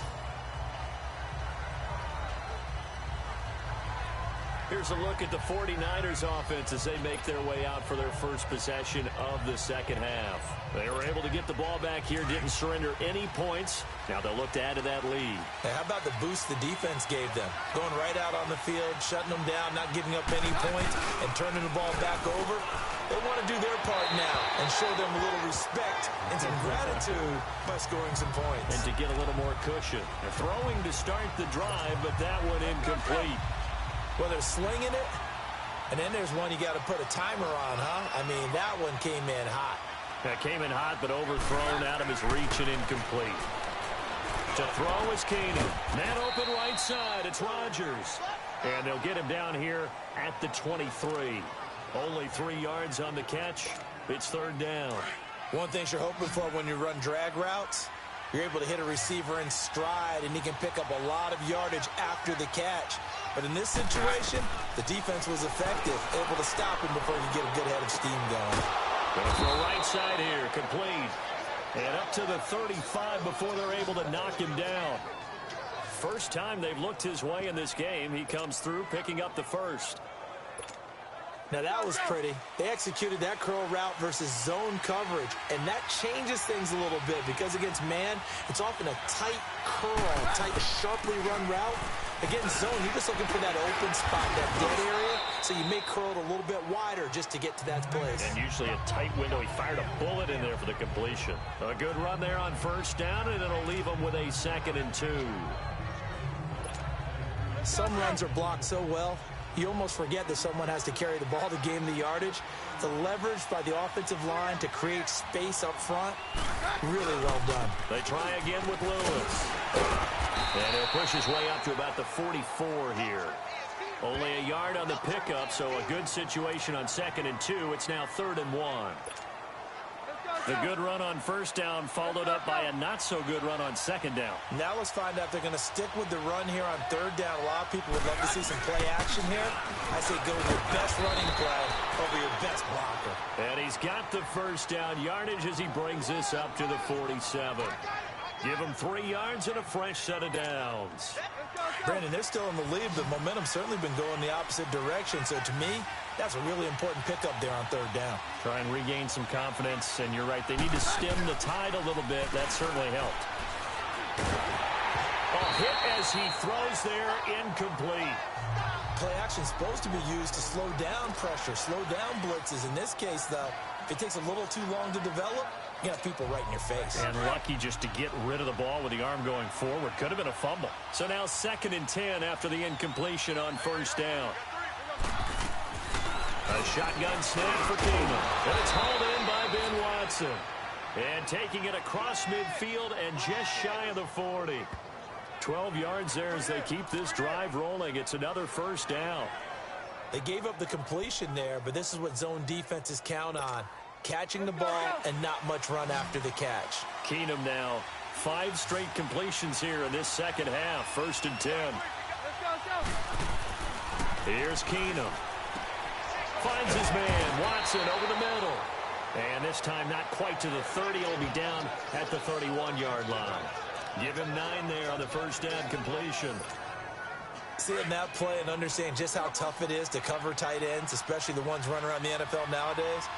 Here's a look at the 49ers offense as they make their way out for their first possession of the second half. They were able to get the ball back here, didn't surrender any points. Now they'll look to add to that lead. Hey, how about the boost the defense gave them? Going right out on the field, shutting them down, not giving up any points, and turning the ball back over. They want to do their part now and show them a little respect and some gratitude by scoring some points. And to get a little more cushion. They're throwing to start the drive, but that one incomplete. Well, they're slinging it, and then there's one you got to put a timer on, huh? I mean, that one came in hot. That came in hot, but overthrown out of his reach and incomplete. To throw is Keenan. Man open right side. It's Rodgers. And they'll get him down here at the 23. Only 3 yards on the catch. It's 3rd down. One thing you're hoping for when you run drag routes, you're able to hit a receiver in stride, and he can pick up a lot of yardage after the catch. But in this situation, the defense was effective, able to stop him before he could get a good head of steam going. Going to throw right side here, complete. And up to the 35 before they're able to knock him down. First time they've looked his way in this game. He comes through, picking up the first. Now that was pretty. They executed that curl route versus zone coverage, and that changes things a little bit because against man, it's often a tight curl, tight, sharply run route. Against zone, you're just looking for that open spot, that dead area, so you may curl it a little bit wider just to get to that place. And usually a tight window. He fired a bullet in there for the completion. A good run there on first down, and it'll leave him with a 2nd and 2. Some runs are blocked so well, you almost forget that someone has to carry the ball to gain the yardage. The leverage by the offensive line to create space up front, really well done. They try again with Lewis. And he'll push his way up to about the 44 here. Only a yard on the pickup, so a good situation on 2nd and 2. It's now 3rd and 1. The good run on first down followed up by a not-so-good run on 2nd down. Now let's find out if they're going to stick with the run here on 3rd down. A lot of people would love to see some play action here. I say go with your best running play over your best blocker. And he's got the first down yardage as he brings this up to the 47. Give him 3 yards and a fresh set of downs. Brandon, they're still in the lead. The momentum's certainly been going the opposite direction. So to me, that's a really important pickup there on 3rd down. Try and regain some confidence. And you're right, they need to stem the tide a little bit. That certainly helped. A hit as he throws there, incomplete. Play action is supposed to be used to slow down pressure, slow down blitzes. In this case, though, if it takes a little too long to develop, you got people right in your face. And lucky just to get rid of the ball with the arm going forward. Could have been a fumble. So now 2nd and 10 after the incompletion on first down. A shotgun snap for Keenum. And it's hauled in by Ben Watson. And taking it across midfield and just shy of the 40. 12 yards there as they keep this drive rolling. It's another first down. They gave up the completion there, but this is what zone defenses count on. Catching the ball and not much run after the catch. Keenum now 5 straight completions here in this second half. 1st and 10. Here's Keenum. Finds his man, Watson, over the middle. And this time not quite to the 30. He'll be down at the 31-yard line. Give him 9 there on the first down completion. Seeing that play and understand just how tough it is to cover tight ends, especially the ones running around the NFL nowadays,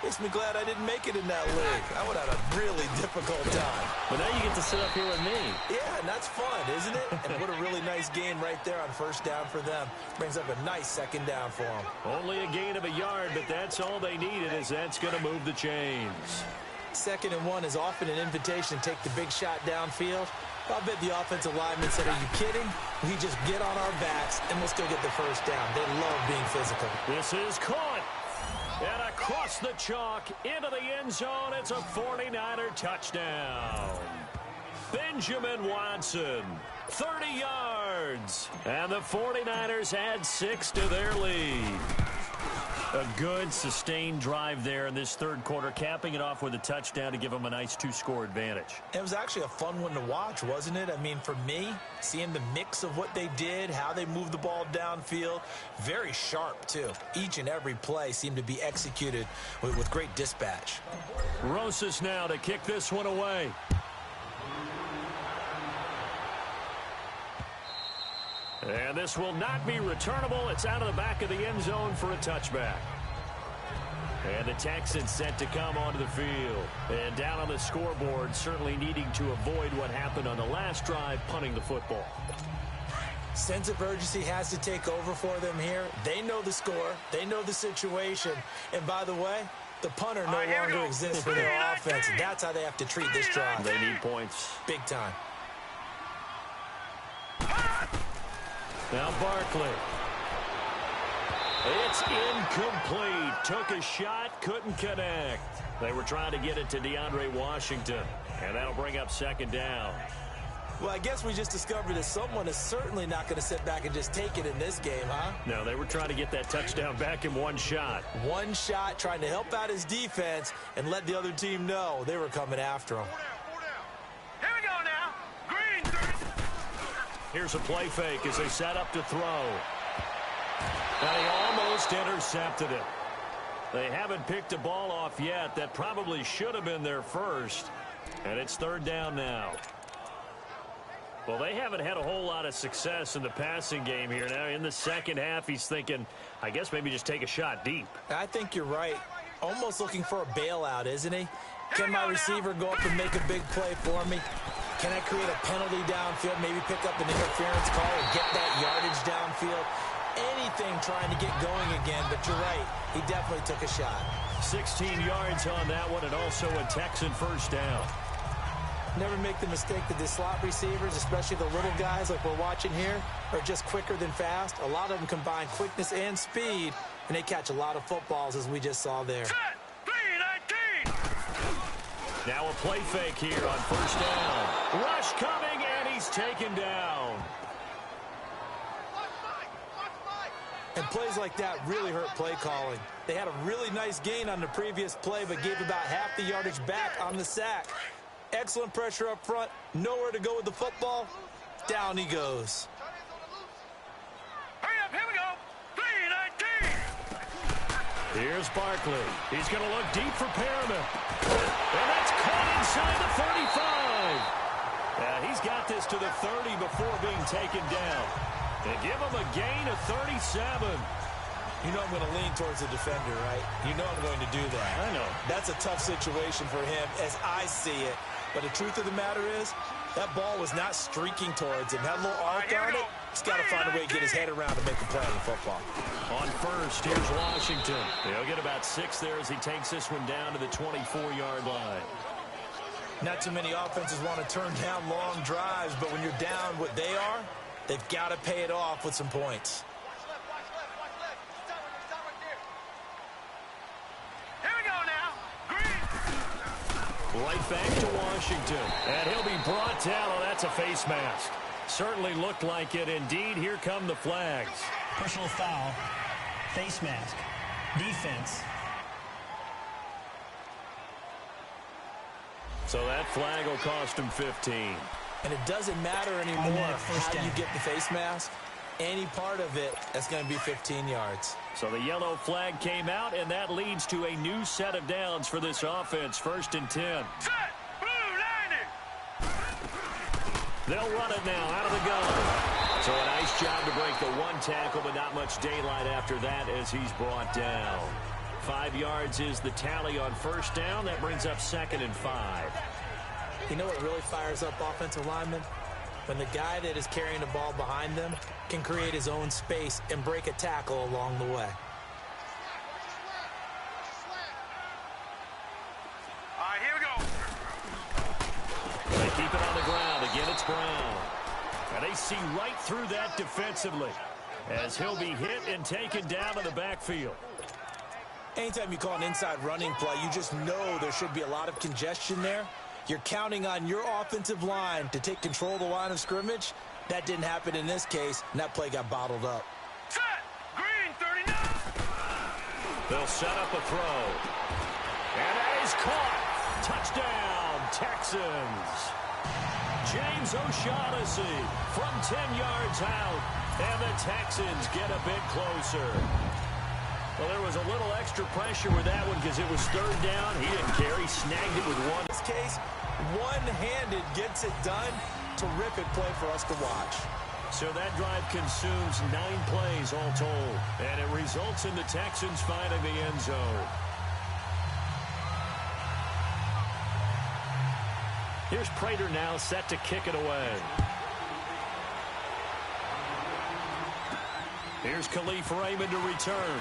makes me glad I didn't make it in that league. I would have had a really difficult time. But now you get to sit up here with me. Yeah, and that's fun, isn't it? And what a really nice game right there on first down for them. Brings up a nice 2nd down for them. Only a gain of a yard, but that's all they needed, as that's going to move the chains. 2nd and 1 is often an invitation to take the big shot downfield. I bet the offensive lineman said, are you kidding? We just get on our backs and we'll still get the first down. They love being physical. This is caught. And across the chalk into the end zone. It's a 49er touchdown. Benjamin Watson, 30 yards. And the 49ers add 6 to their lead. A good, sustained drive there in this 3rd quarter, capping it off with a touchdown to give them a nice 2-score advantage. It was actually a fun one to watch, wasn't it? I mean, for me, seeing the mix of what they did, how they moved the ball downfield, very sharp, too. Each and every play seemed to be executed with great dispatch. Rosas now to kick this one away. And this will not be returnable. It's out of the back of the end zone for a touchback. And the Texans set to come onto the field. And down on the scoreboard, certainly needing to avoid what happened on the last drive, punting the football. Sense of urgency has to take over for them here. They know the score. They know the situation. And by the way, the punter no longer exists for their offense. That's how they have to treat this drive. They need points. Big time. Now Barkley. It's incomplete. Took a shot, couldn't connect. They were trying to get it to DeAndre Washington. And that'll bring up 2nd down. Well, I guess we just discovered that someone is certainly not going to sit back and just take it in this game, huh? No, they were trying to get that touchdown back in one shot. One shot, trying to help out his defense and let the other team know they were coming after him. Here we go now. Green. Here's a play fake as they set up to throw. And he almost intercepted it. They haven't picked a ball off yet. That probably should have been their first. And it's 3rd down now. Well, they haven't had a whole lot of success in the passing game here. Now, in the second half, he's thinking, I guess maybe just take a shot deep. I think you're right. Almost looking for a bailout, isn't he? Can my receiver go up and make a big play for me? Can I create a penalty downfield, maybe pick up an interference call or get that yardage downfield? Anything trying to get going again, but you're right. He definitely took a shot. 16 yards on that one, and also a Texan first down. Never make the mistake that the slot receivers, especially the little guys like we're watching here, are just quicker than fast. A lot of them combine quickness and speed, and they catch a lot of footballs, as we just saw there. Set. 3-19. Now a play fake here on first down. Rush coming, and he's taken down. And plays like that really hurt play calling. They had a really nice gain on the previous play, but gave about half the yardage back on the sack. Excellent pressure up front. Nowhere to go with the football. Down he goes. Hurry up, here we go. 3-19. Here's Barkley. He's going to look deep for Perriman. And that's caught inside the 35. Yeah, he's got this to the 30 before being taken down. They give him a gain of 37. You know I'm going to lean towards the defender, right? You know I'm going to do that. I know. That's a tough situation for him as I see it. But the truth of the matter is, that ball was not streaking towards him. That little arc on it, he's got to find a way to get his head around to make a play on the football. On first, here's Washington. He'll get about 6 there as he takes this one down to the 24-yard line. Not too many offenses want to turn down long drives, but when you're down what they are, they've got to pay it off with some points. Right back to Washington. And he'll be brought down. Oh, that's a face mask. Certainly looked like it. Indeed, here come the flags. Personal foul. Face mask. Defense. So that flag will cost him 15. And it doesn't matter anymore how you get the face mask. Any part of it, that's going to be 15 yards. So the yellow flag came out, and that leads to a new set of downs for this offense. 1st and 10. Set. Blue lining. They'll run it now out of the gun. So a nice job to break the one tackle, but not much daylight after that as he's brought down. 5 yards is the tally on first down. That brings up 2nd and 5. You know what really fires up offensive linemen? When the guy that is carrying the ball behind them can create his own space and break a tackle along the way. All right, here we go. They keep it on the ground. Again, it's Brown. And they see right through that defensively as he'll be hit and taken down in the backfield. Anytime you call an inside running play, you just know there should be a lot of congestion there. You're counting on your offensive line to take control of the line of scrimmage. That didn't happen in this case, and that play got bottled up. Set. Green 39. They'll set up a throw. And that is caught. Touchdown, Texans. James O'Shaughnessy from 10 yards out. And the Texans get a bit closer. Well, there was a little extra pressure with that one because it was 3rd down. He didn't care. He snagged it with one. In this case, one-handed gets it done. Terrific play for us to watch. So that drive consumes 9 plays all told. And it results in the Texans finding the end zone. Here's Prater now set to kick it away. Here's Khalif Raymond to return.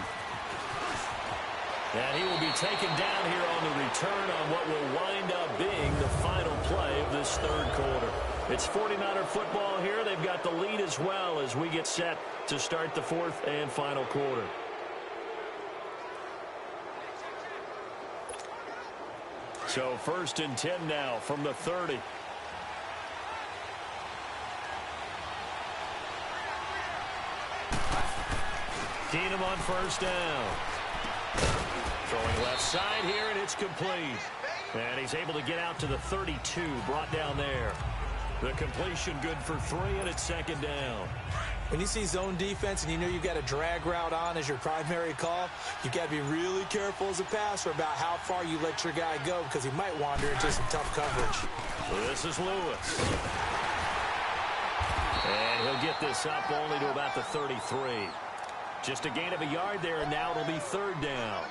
And he will be taken down here on the return on what will wind up being the final play of this 3rd quarter. It's 49er football here. They've got the lead as well as we get set to start the 4th and final quarter. So 1st and 10 now from the 30. Keenum on first down. Throwing left side here, and it's complete. And he's able to get out to the 32, brought down there. The completion good for 3, and it's 2nd down. When you see zone defense and you know you've got a drag route on as your primary call, you've got to be really careful as a passer about how far you let your guy go because he might wander into some tough coverage. So this is Lewis. And he'll get this up only to about the 33. Just a gain of a yard there, and now it'll be third down.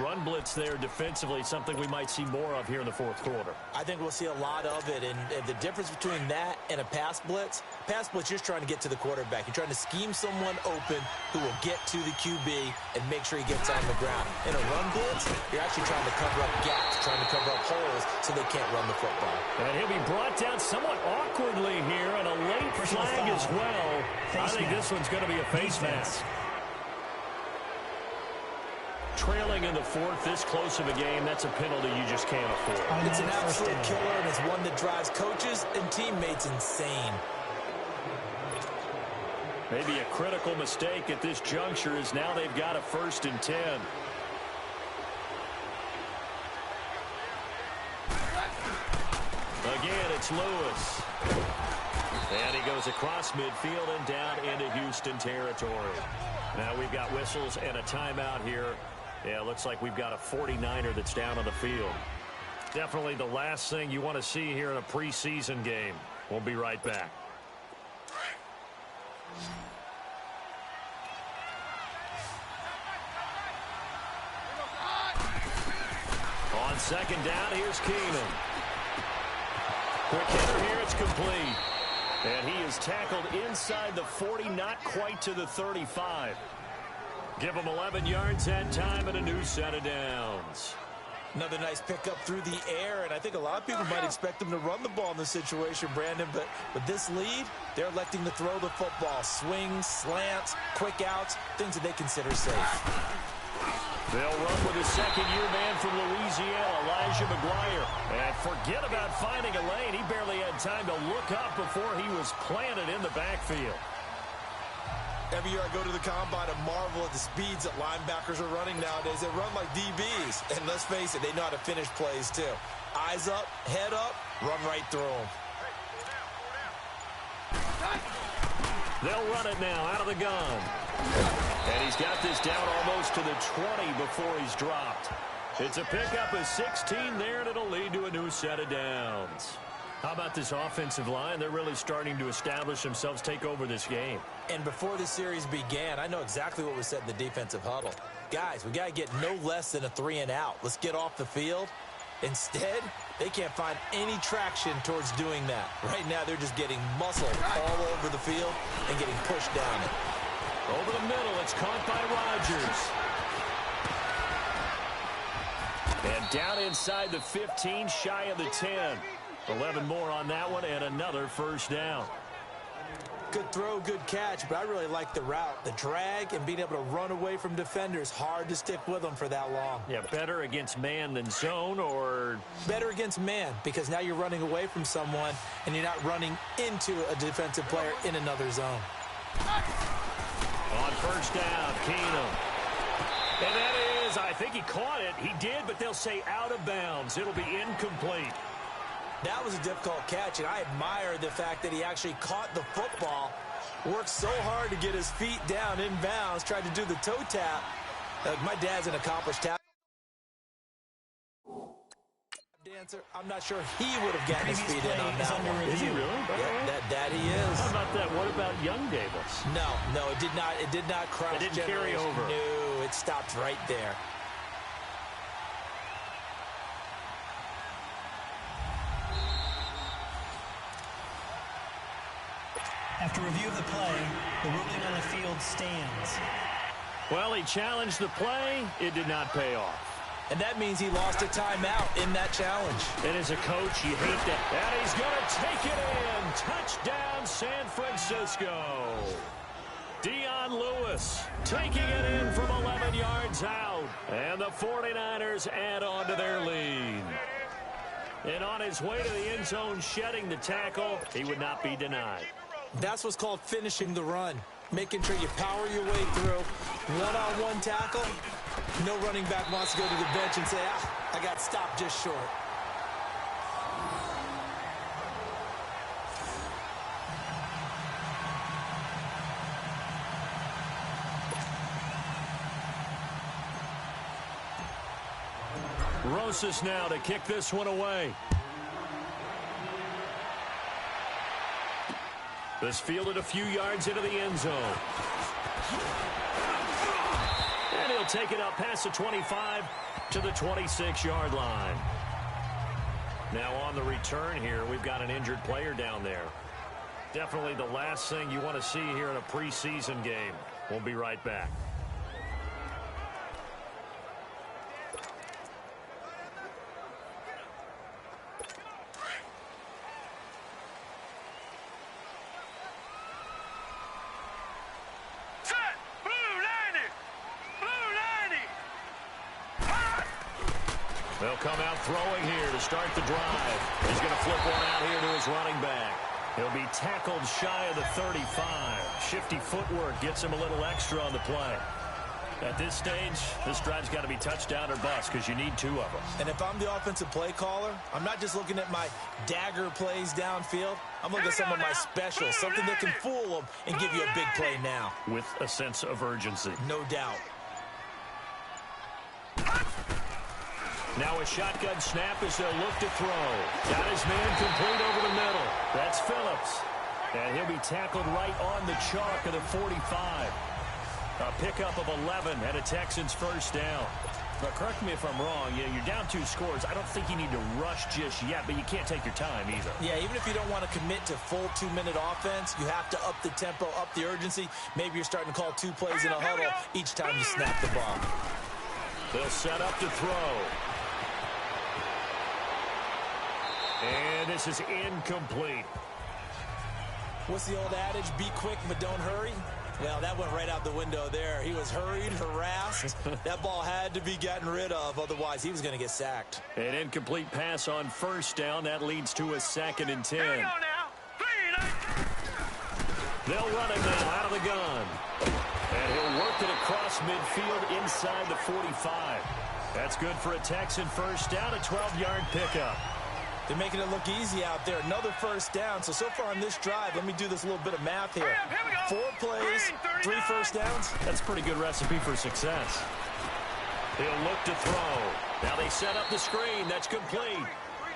Run blitz there defensively, something we might see more of here in the fourth quarter. I think we'll see a lot of it, and the difference between that and a pass blitz, you're just trying to get to the quarterback. You're trying to scheme someone open who will get to the QB and make sure he gets on the ground. In a run blitz, you're actually trying to cover up gaps, trying to cover up holes so they can't run the football. And he'll be brought down somewhat awkwardly here, and a late flag as well. I think this one's going to be a face mask. Trailing in the fourth, this close of a game, that's a penalty you just can't afford. It's an absolute killer, and it's one that drives coaches and teammates insane. Maybe a critical mistake at this juncture is now they've got a 1st and 10. Again, it's Lewis. And he goes across midfield and down into Houston territory. Now we've got whistles and a timeout here. Yeah, looks like we've got a 49er that's down on the field. Definitely the last thing you want to see here in a preseason game. We'll be right back. On second down, here's Keenum. Quick hitter here, it's complete. And he is tackled inside the 40, not quite to the 35. Give him 11 yards that time and a new set of downs. Another nice pickup through the air, and I think a lot of people might expect him to run the ball in this situation, Brandon, but with this lead, they're electing to throw the football. Swings, slants, quick outs, things that they consider safe. They'll run with his second-year man from Louisiana, Elijah McGuire. And forget about finding a lane. He barely had time to look up before he was planted in the backfield. Every year I go to the combine and marvel at the speeds that linebackers are running nowadays. They run like DBs. And let's face it, they know how to finish plays too. Eyes up, head up, run right through them. They'll run it now out of the gun. And he's got this down almost to the 20 before he's dropped. It's a pickup of 16 there, and it'll lead to a new set of downs. How about this offensive line? They're really starting to establish themselves, take over this game. And before the series began, I know exactly what was said in the defensive huddle. Guys, we got to get no less than a 3 and out. Let's get off the field. Instead, they can't find any traction towards doing that. Right now, they're just getting muscled all over the field and getting pushed down it. Over the middle, it's caught by Rodgers. And down inside the 15, shy of the 10. 11 more on that one, and another first down. Good throw, good catch, but I really like the route. The drag and being able to run away from defenders, hard to stick with them for that long. Yeah, better against man than zone, or? Better against man, because now you're running away from someone, and you're not running into a defensive player in another zone. On first down, Keenum. And that is, I think he caught it. He did, but they'll say out of bounds. It'll be incomplete. That was a difficult catch, and I admire the fact that he actually caught the football, worked so hard to get his feet down in bounds, tried to do the toe tap. My dad's an accomplished tap dancer. I'm not sure he would have gotten his feet in on that one. Is he really? Yeah, that he is. How about that? What about young Davis? No, it did not. It did not cross. It didn't carry over. No, it stopped right there. After review of the play, the ruling on the field stands. Well, he challenged the play. It did not pay off. And that means he lost a timeout in that challenge. And as a coach, you hate that. And he's going to take it in. Touchdown, San Francisco. Dion Lewis taking it in from 11 yards out. And the 49ers add on to their lead. And on his way to the end zone, shedding the tackle, he would not be denied. That's what's called finishing the run. Making sure you power your way through. One-on-one tackle. No running back wants to go to the bench and say, I got stopped just short. Rosas now to kick this one away. This fielded a few yards into the end zone. And he'll take it up past the 25 to the 26-yard line. Now on the return here, we've got an injured player down there. Definitely the last thing you want to see here in a preseason game. We'll be right back. They'll come out throwing here to start the drive. He's going to flip one out here to his running back. He'll be tackled shy of the 35. Shifty footwork gets him a little extra on the play. At this stage, this drive's got to be touchdown or bust because you need two of them. And if I'm the offensive play caller, I'm not just looking at my dagger plays downfield. I'm looking at some of my specials, something that can fool them and give you a big play now. With a sense of urgency. No doubt. Now a shotgun snap as they'll look to throw. Got his man complete over the middle. That's Phillips. And he'll be tackled right on the chalk of the 45. A pickup of 11 and a Texans first down. But correct me if I'm wrong, you're down 2 scores. I don't think you need to rush just yet, but you can't take your time either. Yeah, even if you don't want to commit to full 2-minute offense, you have to up the tempo, up the urgency. Maybe you're starting to call 2 plays in a huddle each time you snap the ball. They'll set up to throw. And this is incomplete. What's the old adage? Be quick, but don't hurry. Well, that went right out the window there. He was hurried, harassed. That ball had to be gotten rid of. Otherwise, he was going to get sacked. An incomplete pass on first down. That leads to a 2nd and 10. Hang on now. They'll run him now out of the gun. And he'll work it across midfield inside the 45. That's good for a Texan first down, a 12-yard pickup. They're making it look easy out there. Another first down. So far on this drive, let me do this little bit of math here. 4 plays, 3 first downs. That's a pretty good recipe for success. He'll look to throw. Now they set up the screen. That's complete.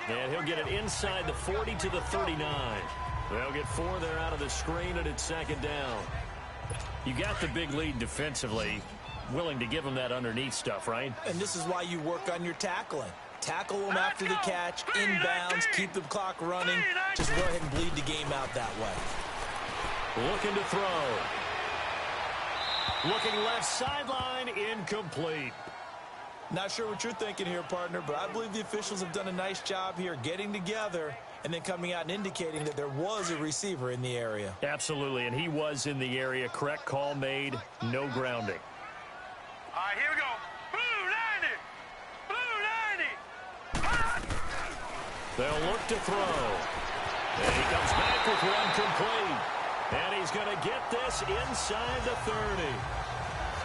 And he'll get it inside the 40 to the 39. They'll get 4 there out of the screen, and it's 2nd down. You got the big lead defensively. Willing to give them that underneath stuff, right? And this is why you work on your tackling. Tackle them after the catch, inbounds, keep the clock running. Just go ahead and bleed the game out that way. Looking to throw. Looking left sideline, incomplete. Not sure what you're thinking here, partner, but I believe the officials have done a nice job here getting together and then coming out and indicating that there was a receiver in the area. Absolutely, and he was in the area. Correct call made, no grounding. All right, here we go. They'll look to throw. And he comes back with one complete. And he's going to get this inside the 30.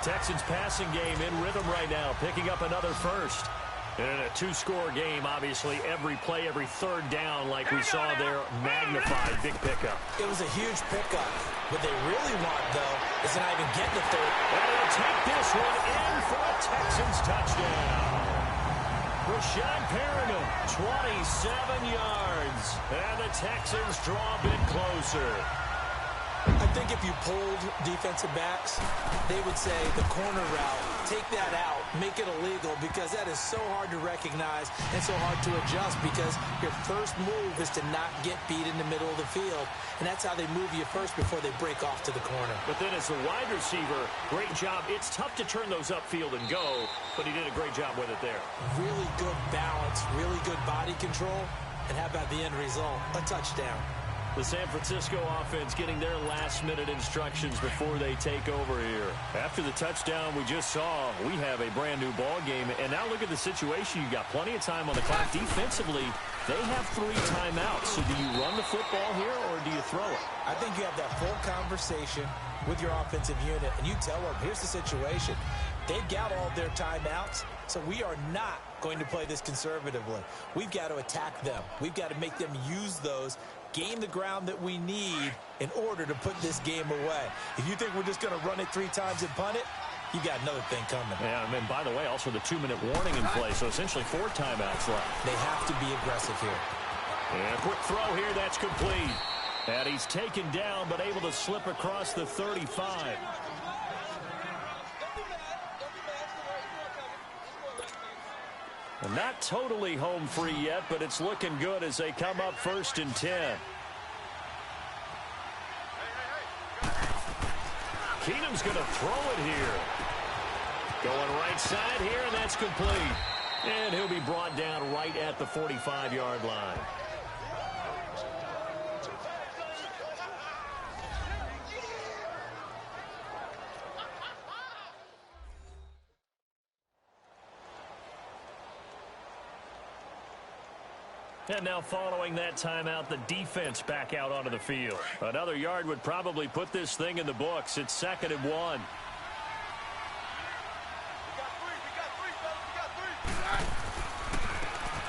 Texans passing game in rhythm right now, picking up another first. And in a 2-score game, obviously, every play, every 3rd down, like we saw there, magnified, big pickup. It was a huge pickup. What they really want, though, is to not even get the 3rd. And they'll take this one in for a Texans touchdown. Rashad Perriman, 27 yards. And the Texans draw a bit closer. I think if you polled defensive backs, they would say the corner route, take that out, make it illegal, because that is so hard to recognize and so hard to adjust, because your first move is to not get beat in the middle of the field. And that's how they move you first before they break off to the corner. But then as the wide receiver, great job. It's tough to turn those upfield and go, but he did a great job with it there. Really good balance, really good body control. And how about the end result? A touchdown. The San Francisco offense getting their last-minute instructions before they take over here. After the touchdown we just saw, we have a brand-new ball game. And now look at the situation. You've got plenty of time on the clock. Defensively, they have 3 timeouts. So do you run the football here or do you throw it? I think you have that full conversation with your offensive unit, and you tell them, here's the situation. They've got all their timeouts, so we are not going to play this conservatively. We've got to attack them. We've got to make them use those, gain the ground that we need in order to put this game away. If you think we're just going to run it 3 times and punt it, you got another thing coming. Yeah, and by the way, also the 2-minute warning in play, so essentially 4 timeouts left. They have to be aggressive here. And a quick throw here, that's complete. And he's taken down, but able to slip across the 35. And not totally home free yet, but it's looking good as they come up 1st and 10. Keenum's going to throw it here. Going right side here, and that's complete. And he'll be brought down right at the 45-yard line. And now following that timeout, the defense back out onto the field. Another yard would probably put this thing in the books. It's 2nd and 1.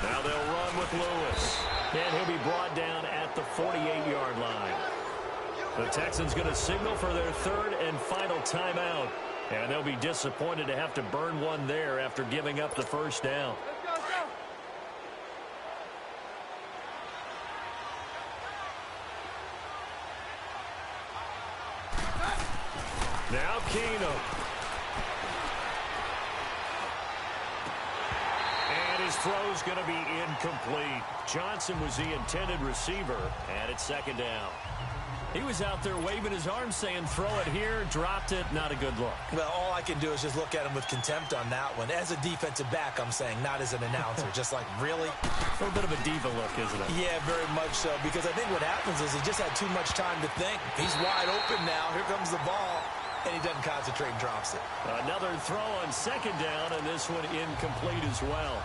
Now they'll run with Lewis. And he'll be brought down at the 48-yard line. The Texans going to signal for their 3rd and final timeout. And they'll be disappointed to have to burn one there after giving up the 1st down. Now Keenum. And his throw's going to be incomplete. Johnson was the intended receiver, and it's 2nd down. He was out there waving his arms saying, throw it here, dropped it, not a good look. Well, all I can do is just look at him with contempt on that one. As a defensive back, I'm saying, not as an announcer. Just like, really? A little bit of a diva look, isn't it? Yeah, very much so, because I think what happens is he just had too much time to think. He's wide open now. Here comes the ball. And he doesn't concentrate and drops it. Another throw on 2nd down, and this one incomplete as well.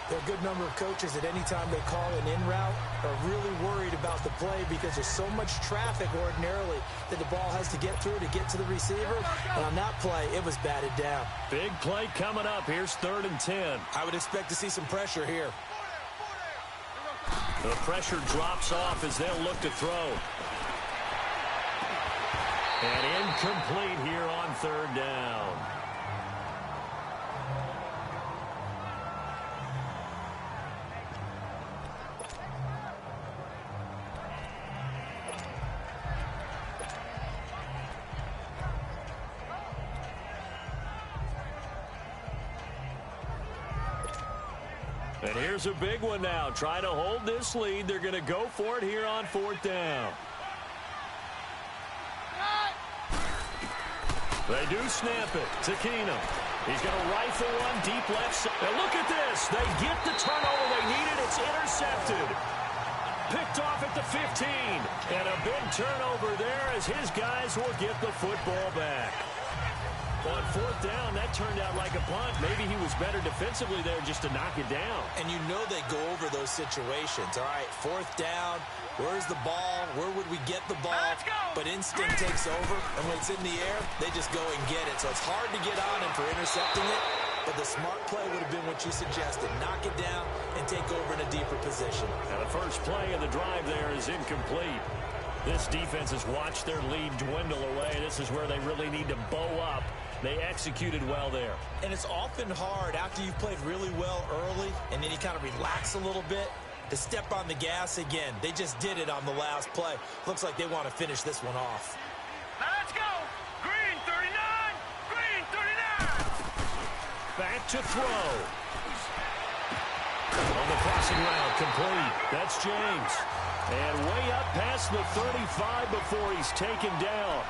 There are a good number of coaches that any time they call an in route are really worried about the play because there's so much traffic ordinarily that the ball has to get through to get to the receiver. And on that play, it was batted down. Big play coming up. Here's 3rd and 10. I would expect to see some pressure here. The pressure drops off as they'll look to throw. And incomplete here on 3rd down. And here's a big one now. Try to hold this lead. They're going to go for it here on 4th down. They do snap it to Keenum. He's going to rifle one deep left side. And look at this. They get the turnover they needed. It's intercepted. Picked off at the 15. And a big turnover there as his guys will get the football back. On 4th down, that turned out like a punt. Maybe he was better defensively there just to knock it down. And you know they go over those situations. All right, 4th down. Where's the ball? Where would we get the ball? But instinct takes over, and when it's in the air, they just go and get it. So it's hard to get on him for intercepting it, but the smart play would have been what you suggested. Knock it down and take over in a deeper position. And the first play of the drive there is incomplete. This defense has watched their lead dwindle away. This is where they really need to bow up. They executed well there. And it's often hard after you've played really well early and then you kind of relax a little bit to step on the gas again. They just did it on the last play. Looks like they want to finish this one off. Now let's go. Green 39. Green 39. Back to throw. On the crossing route, complete. That's James. And way up past the 35 before he's taken down.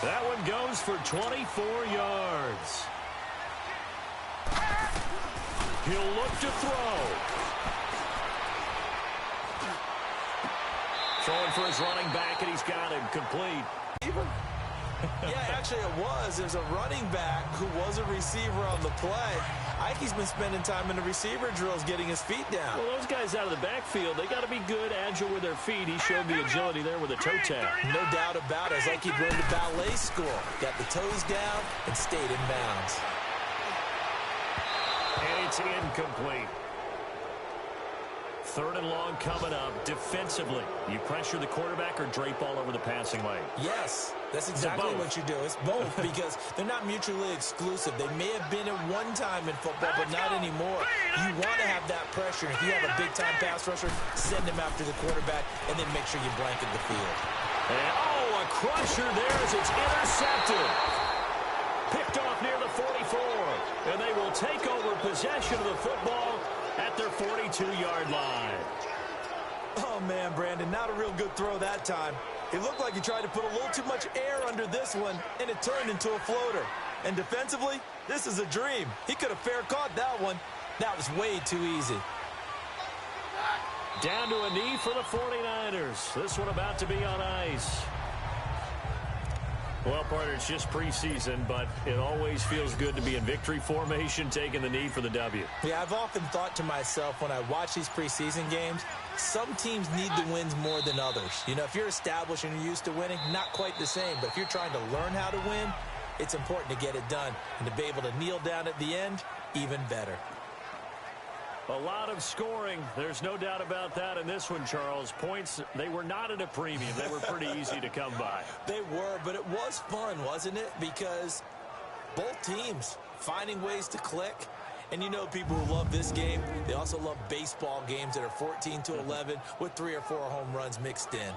That one goes for 24 yards. He'll look to throw. Throwing for his running back, and he's got him complete. Yeah, actually it was. There's a running back who was a receiver on the play. I think he's been spending time in the receiver drills getting his feet down. Well, those guys out of the backfield, they got to be good, agile with their feet. He showed the agility there with a toe tap. No doubt about it. It's like he'd learned the ballet school. Got the toes down and stayed in bounds. And it's incomplete. 3rd and long coming up. Defensively, you pressure the quarterback or drape all over the passing lane? Yes, that's exactly what you do. It's both because they're not mutually exclusive. They may have been at one time in football, but not anymore. You want to have that pressure. If you have a big-time pass rusher, send him after the quarterback, and then make sure you blanket the field. And, oh, a crusher there as it's intercepted. Picked off near the 44, and they will take over possession of the football at their 42-yard line. Oh, man, Brandon, not a real good throw that time. It looked like he tried to put a little too much air under this one, and it turned into a floater. And defensively, this is a dream. He could have fair caught that one. That was way too easy. Down to a knee for the 49ers. This one about to be on ice. Well, partner, it's just preseason, but it always feels good to be in victory formation, taking the knee for the W. Yeah, I've often thought to myself when I watch these preseason games, some teams need the wins more than others. You know, if you're established and you're used to winning, not quite the same. But if you're trying to learn how to win, it's important to get it done. And to be able to kneel down at the end, even better. A lot of scoring. There's no doubt about that in this one, Charles. Points, they were not at a premium. They were pretty easy to come by. They were, but it was fun, wasn't it? Because both teams finding ways to click. And you know people who love this game, they also love baseball games that are 14-11 with 3 or 4 home runs mixed in.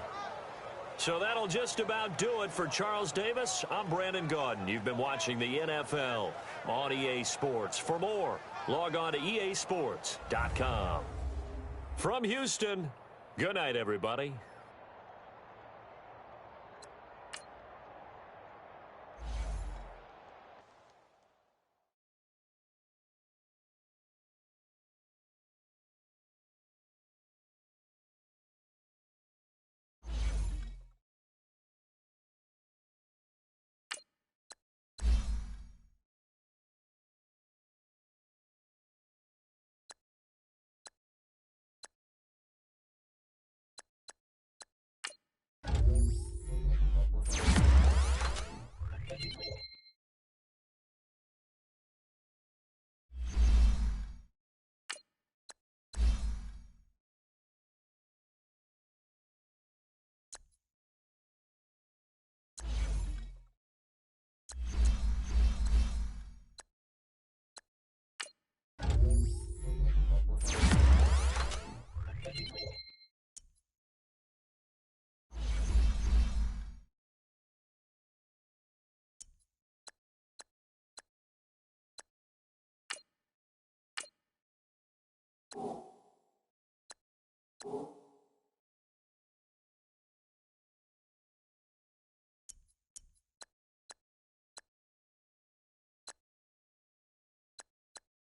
So that'll just about do it for Charles Davis. I'm Brandon Gaudin. You've been watching the NFL on EA Sports. For more, log on to easports.com. From Houston, good night, everybody.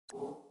Oh.